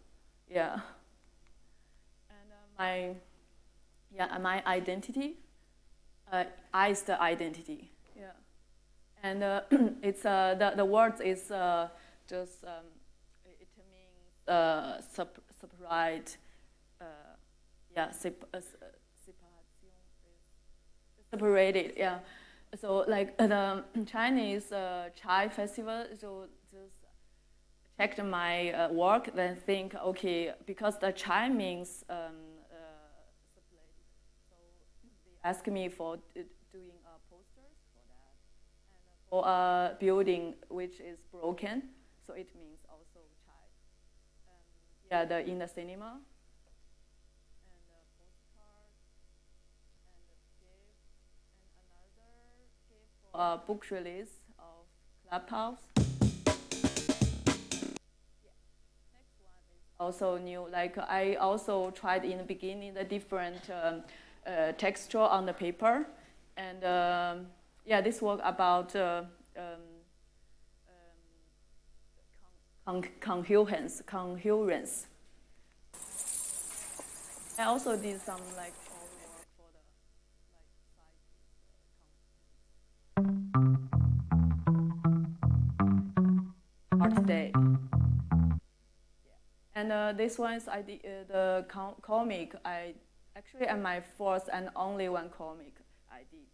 Yeah. And my identity, I is the identity. Yeah. And it's the word is just it means separate. Yeah, separated. Yeah. So like the Chinese Chai festival, so just checked my work, then think, okay, because the Chai means separated. So they asked me for doing posters for that, and for a building which is broken, so it means also Chai. Yeah, in the cinema. Book release of Clubhouse. Next one is also new. Like I also tried in the beginning the different texture on the paper, and yeah, this work about coherence. I also did some like all work for the like art day. Yeah. And this one is I did the comic. I actually am my first and only one comic I did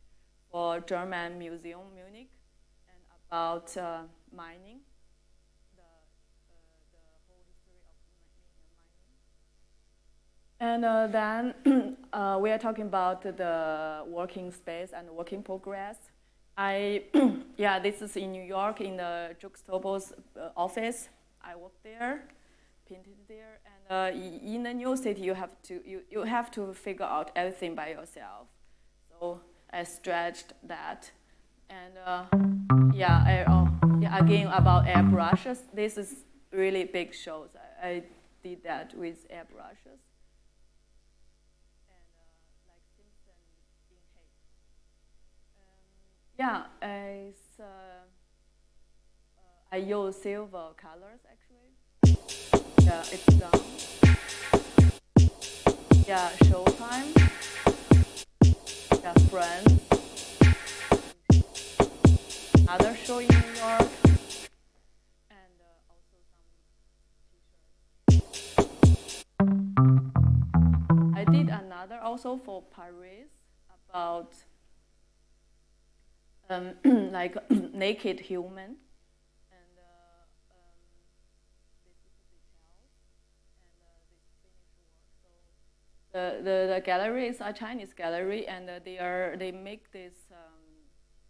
for German Museum Munich, and about mining, the whole history of mining. And then we are talking about the working space and working progress. Yeah, this is in New York in the Juxtapo's office. I worked there, painted there, and in a new city you have to figure out everything by yourself. So I stretched that, and yeah, again about airbrushes. This is really big shows. I did that with airbrushes. Yeah, I use silver colors actually. Yeah, it's done. Yeah, Showtime. Yeah, Friends. Other show in New York. And also some t-shirts. I did another also for Paris about like naked human, and this is the details, and this finished work. So the gallery is a Chinese gallery, and they make this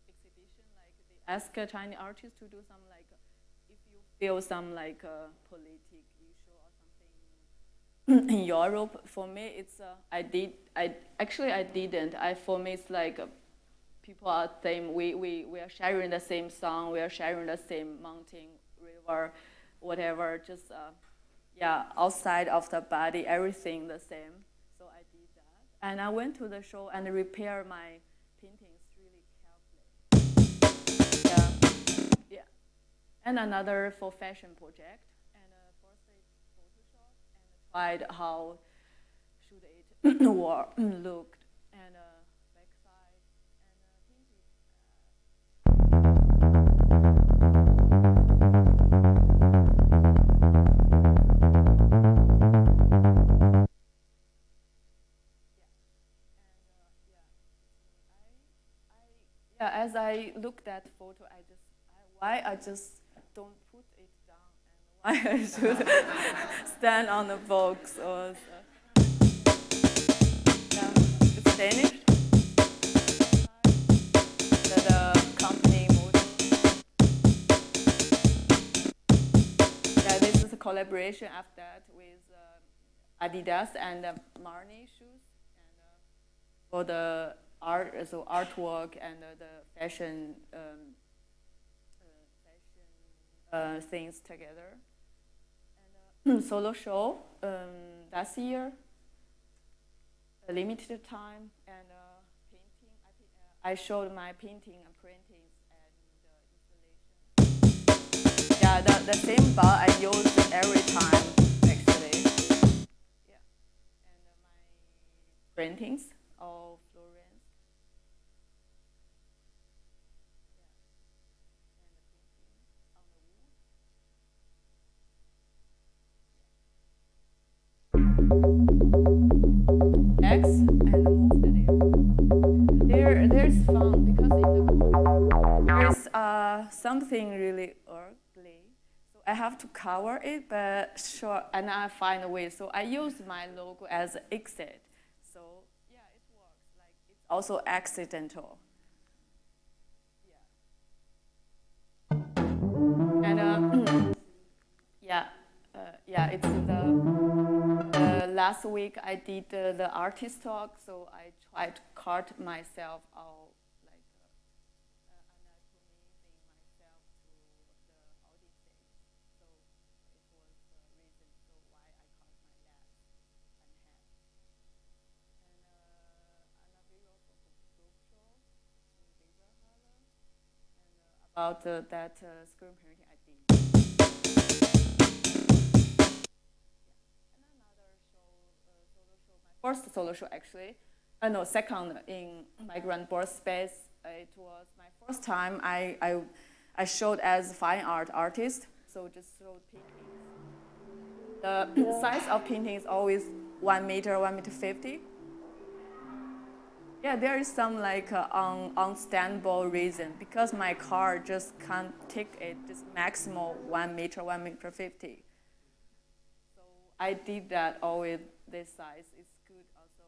exhibition, like they ask a Chinese artist to do some like if you feel some like politic issue or something in Europe. For me, it's I didn't. For me, it's like people are same. We are sharing the same song. We are sharing the same mountain, river, whatever. Just yeah, outside of the body, everything the same. So I did that, and I went to the show and repaired my paintings really carefully. Yeah, yeah. And another for fashion project, and first I Photoshop and tried how should it look, and backside, and painted. Yeah, as I looked at photo, why I just don't put it down, and why I should stand on the box or yeah, it's finished. The company motto. Yeah, this is a collaboration after that with Adidas and Marni shoes, and for the art, so artwork and the fashion things together. And solo show last year, a limited time, and painting. I showed my painting and printings and installation. Yeah, the same bar I use every time actually. Yeah, and my printings of Florence. X and move there. There's fun because there's something really ugly, so I have to cover it, but sure, and I find a way. So I use my logo as exit. So yeah, it works. Like it's also accidental. Yeah. And yeah, yeah, it's the last week I did the artist talk, so I tried to cut myself out, like anatomizing myself to the audience. So it was the reason so why I cut my legs and head. And a video for group show in Beverhalle, and about that screen printing I did. First solo show actually, no, second in migrant birth space. It was my first time I showed as fine art artist, so just showed paintings. The size of painting is always 1 meter, 1 meter 50. Yeah, there is some like unstandable reason because my car just can't take it, just maximal 1 meter, 1 meter 50. So I did that always this size. It's good also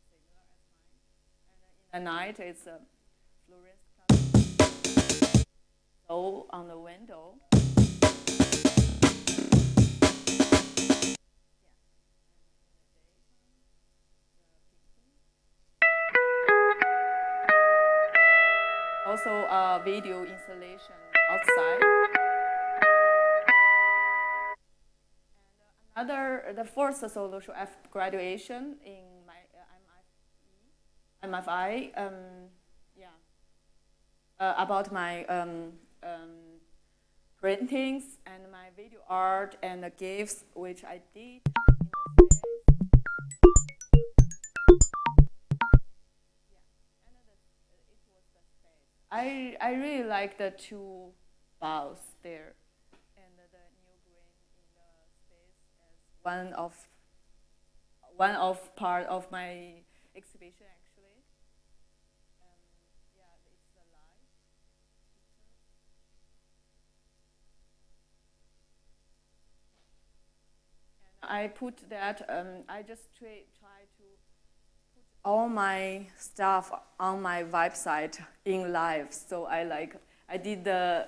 similar as mine. And in the night it's a fluorescent color. So on the window. Also video installation outside. The fourth solo show after graduation in my MFI, yeah, about my printings and my video art and the gifts which I did in the space. It was the space. I really like the two bows there, and the new green in the space as one of part of my exhibition actually. Yeah, it's the live picture. And I put that. I just try to all my stuff on my website in live. So I did the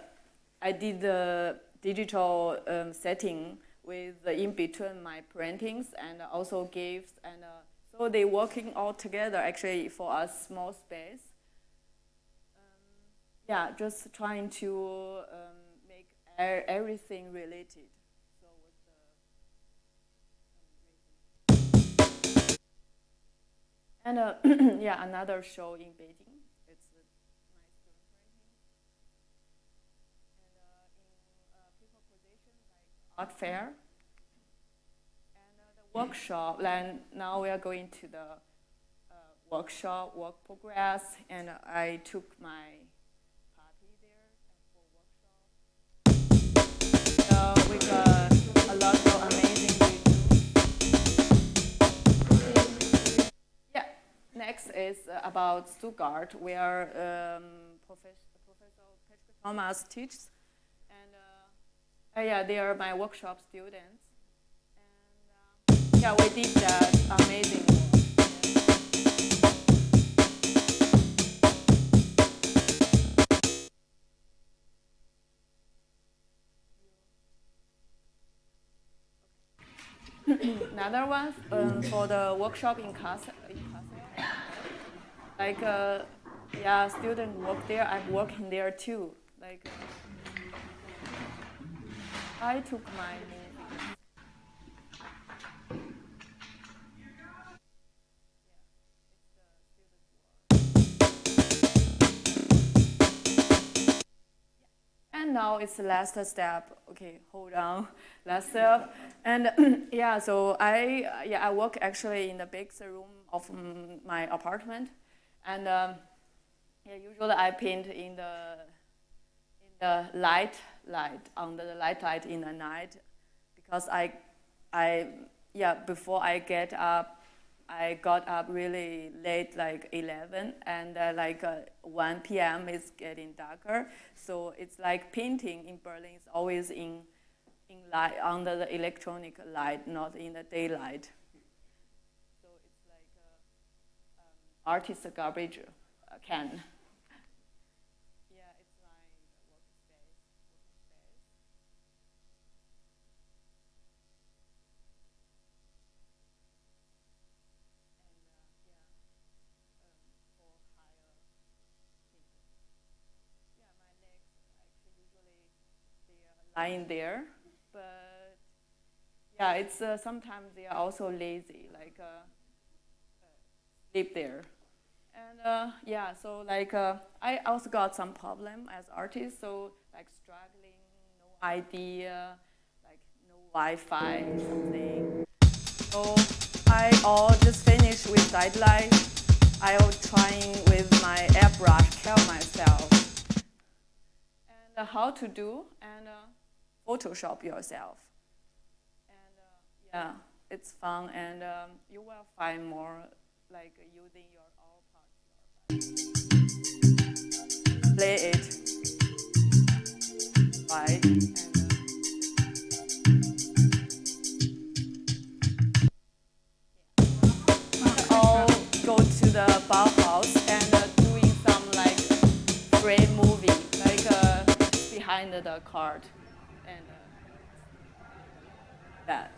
digital setting with in between my printings and also gifts, and so they working all together actually for a small space. yeah, just trying to make everything related. So with the and yeah, another show in Beijing. It's a nice student painting. And in people position like art fair and the workshop. And now we are going to the workshop, work progress, and I took my party there and for workshop. We got a lot of amazing reviews. Yeah, next is about Stuttgart, where Professor Patrick Thomas teaches, and yeah, they are my workshop students, and yeah, we did that amazing work. Another one for the workshop in Kassel. Like, yeah, student work there. I'm working there too. Like, I took my movies. And now it's the last step. Okay, hold on. Last step. And yeah, so I work actually in the big room of my apartment, and yeah, usually I paint in the light under the light in the night, because yeah, before I get up. I got up really late, like 11, and like 1 p.m. it's getting darker. So it's like painting in Berlin is always in light, under the electronic light, not in the daylight. So it's like artist garbage can. Yeah, it's my workspace. For higher thinking. Yeah, my legs actually usually they are lying there, but yeah, it's sometimes they are also lazy, like sleep there. And yeah, so like I also got some problem as artist, so like struggling, no idea, like no Wi-Fi, something. So I all just finished with guideline. I was trying with my airbrush, kill myself. And how to do, and Photoshop yourself. And yeah, it's fun, and you will find more like using your all parts. Play it right, and all go to the Bauhaus and doing some like free movie, like behind the card, and that.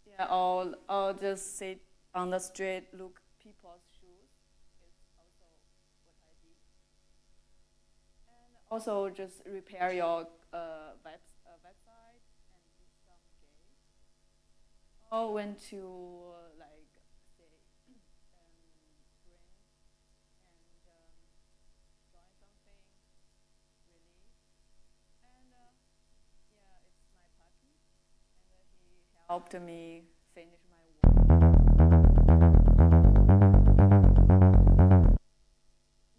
Yeah, all just sit on the street, look people's shoes. It's also what I did. And also just repair your website and do some game. Or went to like say screen and join something really. And yeah, it's my partner, and he helped me finish my work.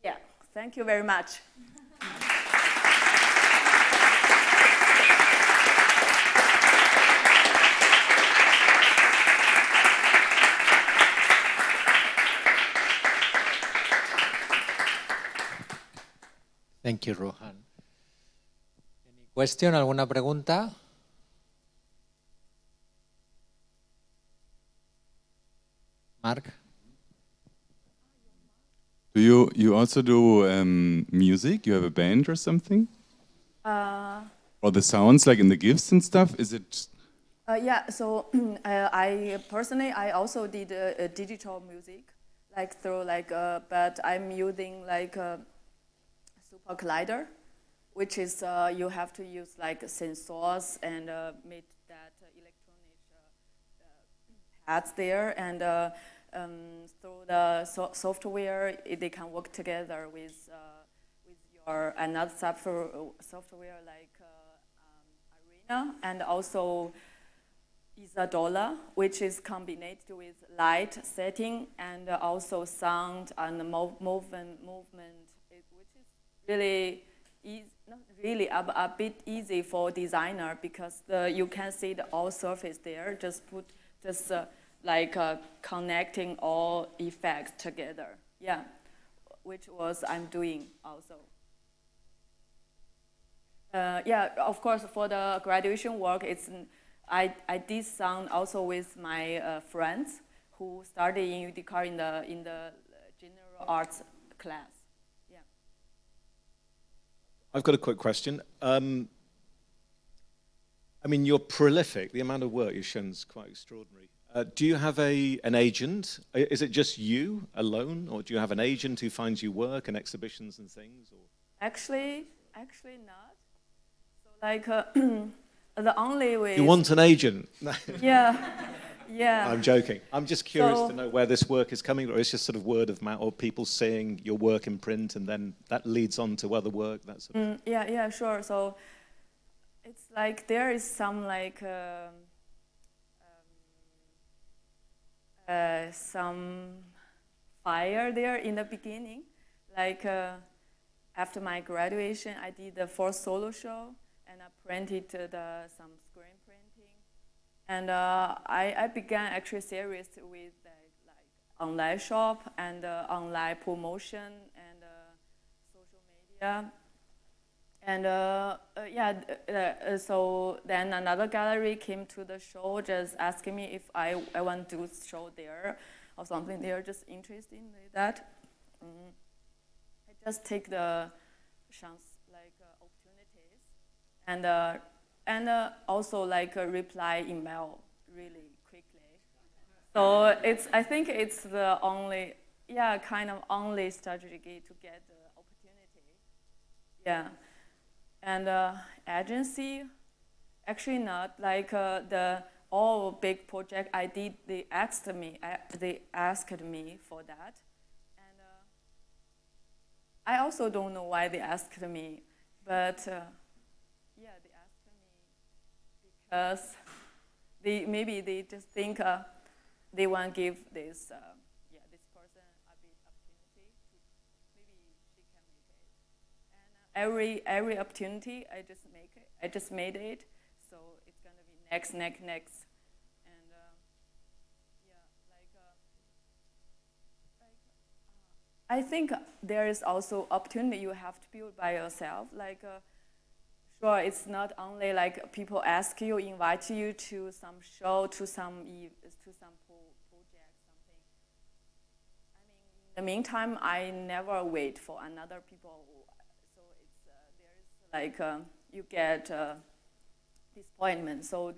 Yeah, thank you very much. Thank you, Ruohan. Any question? ¿Alguna pregunta? Mark? Do you also do music? You have a band or something? Or the sounds like in the gifts and stuff? Is it? Yeah, so I personally also did digital music, like through like, but I'm using like super collider, which is you have to use like sensors and make that electronic pads there, and through the software they can work together with your another software like Arena, and also Isadora, which is combined with light setting and also sound and movement, which is really not really a bit easy for designer, because you can see the all surface there. Just connecting all effects together. Yeah, which was I'm doing also. Yeah, of course, for the graduation work, I did sound also with my friends who started in UDCAR in the general arts class. Yeah. I've got a quick question. I mean, you're prolific. The amount of work you've shown is quite extraordinary. Do you have an agent? Is it just you alone, or do you have an agent who finds you work and exhibitions and things? Or? Actually not. So like the only way. You want an agent? Yeah. I'm joking. I'm just curious to know where this work is coming, or it's just sort of word of mouth, or people seeing your work in print, and then that leads on to other work. That sort of. Yeah, sure. So it's like there is some like some fire there in the beginning. Like after my graduation, I did the first solo show, and I printed some screen printing. And I began actually serious with like online shop and online promotion and social media. And so then another gallery came to the show, just asking me if I want to do show there or something. They are just interested in that. I just take the chance, like opportunities, and also like reply email really quickly. So I think it's the only only strategy to get the opportunity. Yeah. And agency, actually not. Like the all big project I did, they asked me for that, and I also don't know why they asked me, but yeah, they asked me because they just think they want to give this this person a bit opportunity to maybe she can make it. Every opportunity I just made it, so it's gonna be next, and I think there is also opportunity you have to build by yourself. Like sure, it's not only like people ask you, invite you to some show, to some project, something. I mean, in the meantime, I never wait for another people. Like you get disappointment, so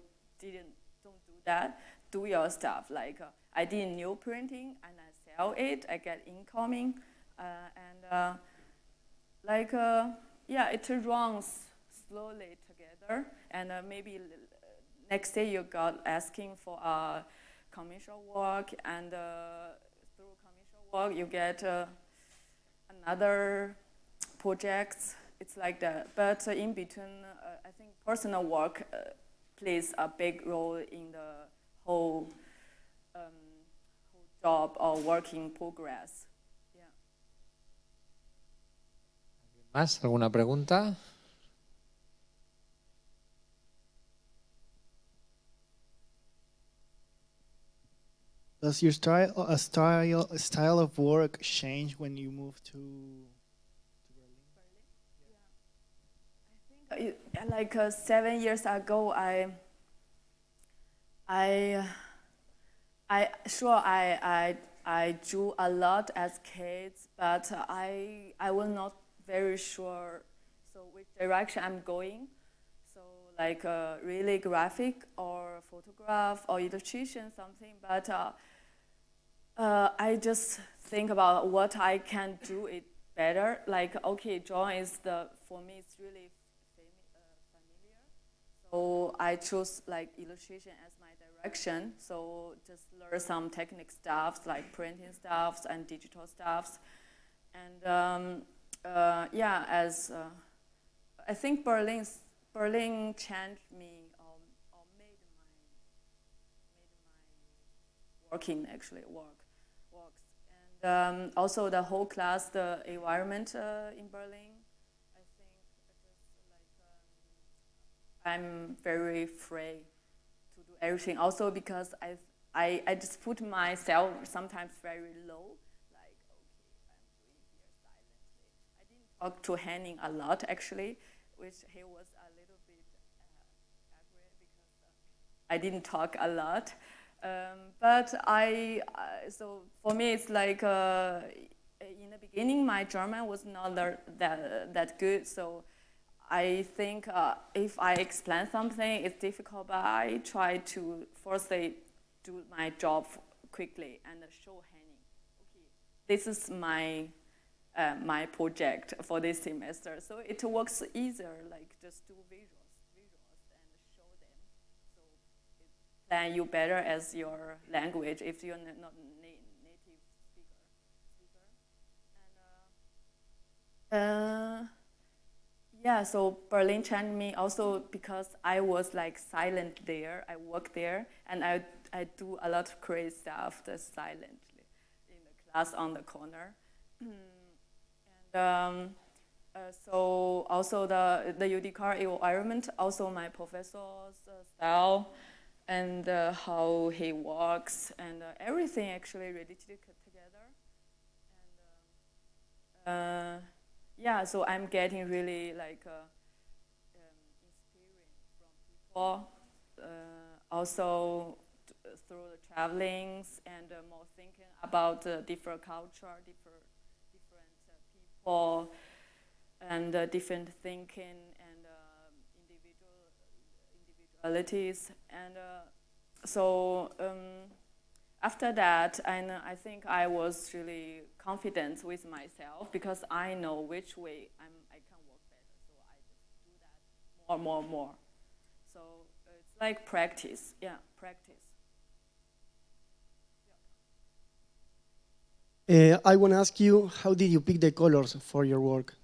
don't do that. Do your stuff. Like I did new printing and I sell it. I get incoming, and it runs slowly together. And maybe next day you got asking for commercial work, and through commercial work you get another projects. It's like that, but in between, I think personal work plays a big role in the whole job or working progress. Yeah. ¿Más? ¿Alguna pregunta? Does your style of work change when you move to Berlin? Like 7 years ago, I drew a lot as kids, but I was not very sure so which direction I'm going. So like really graphic or photograph or illustration something, but I just think about what I can do it better. Like, okay, drawing is for me, it's really familiar. So I chose like illustration as my direction. So just learn some technical stuff like printing stuffs and digital stuffs. And yeah, as I think Berlin changed me or made my working actually works. And also the whole class, the environment in Berlin, I think I'm very free to do everything. Also because I just put myself sometimes very low. Like, okay, I'm doing here silently. I didn't talk to Henning a lot actually, which he was a little bit angry because I didn't talk a lot. But so for me, it's like in the beginning, my German was not that good. So I think if I explain something, it's difficult, but I try to firstly do my job quickly and show Henning, okay, this is my project for this semester. So it works easier, like just do visuals and show them. So it plan you better as your language if you're not native speaker. And yeah, so Berlin changed me also because I was like silent there. I work there and I do a lot of crazy stuff just silently in the class on the corner. And so also the UDCAR environment, also my professor's style and how he works and everything actually related together. And yeah, so I'm getting really like inspiring from people, also through the travelings and more thinking about different culture, different people, and different thinking and individualities. And so after that, I think I was really confident with myself because I know which way I can work better. So I just do that more. So it's like practice. Yeah, practice. I want to ask you, how did you pick the colors for your work?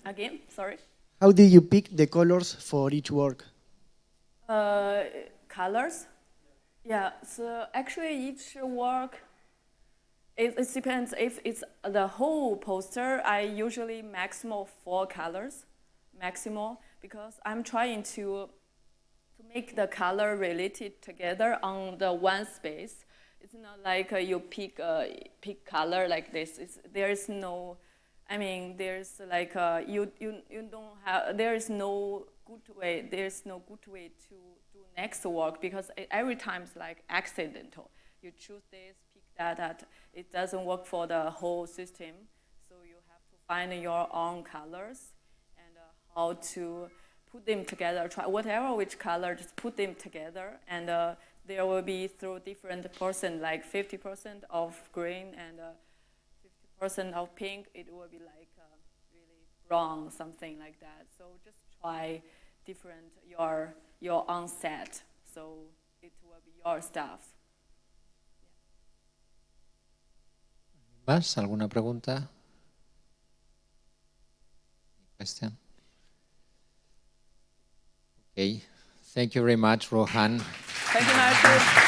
Again, sorry? How did you pick the colors for each work? Colors? Yeah, so actually each work, it depends. If it's the whole poster, I usually maximum 4 colors, maximal, because I'm trying to make the color related together on the one space. It's not like you pick color like this. There is no, I mean, there's like you don't have. There is no good way. There's no good way to do next work because every time it's like accidental. You choose this, pick that. It doesn't work for the whole system. So you have to find your own colors and how to put them together. Try whatever which color, just put them together and. There will be through different percent, like 50% of green and 50% of pink. It will be like really brown, something like that. So just try different your own set. So it will be your stuff. ¿Más? ¿Alguna pregunta? Question? Okay. Thank you very much, Ruohan. Thank you, Marcus.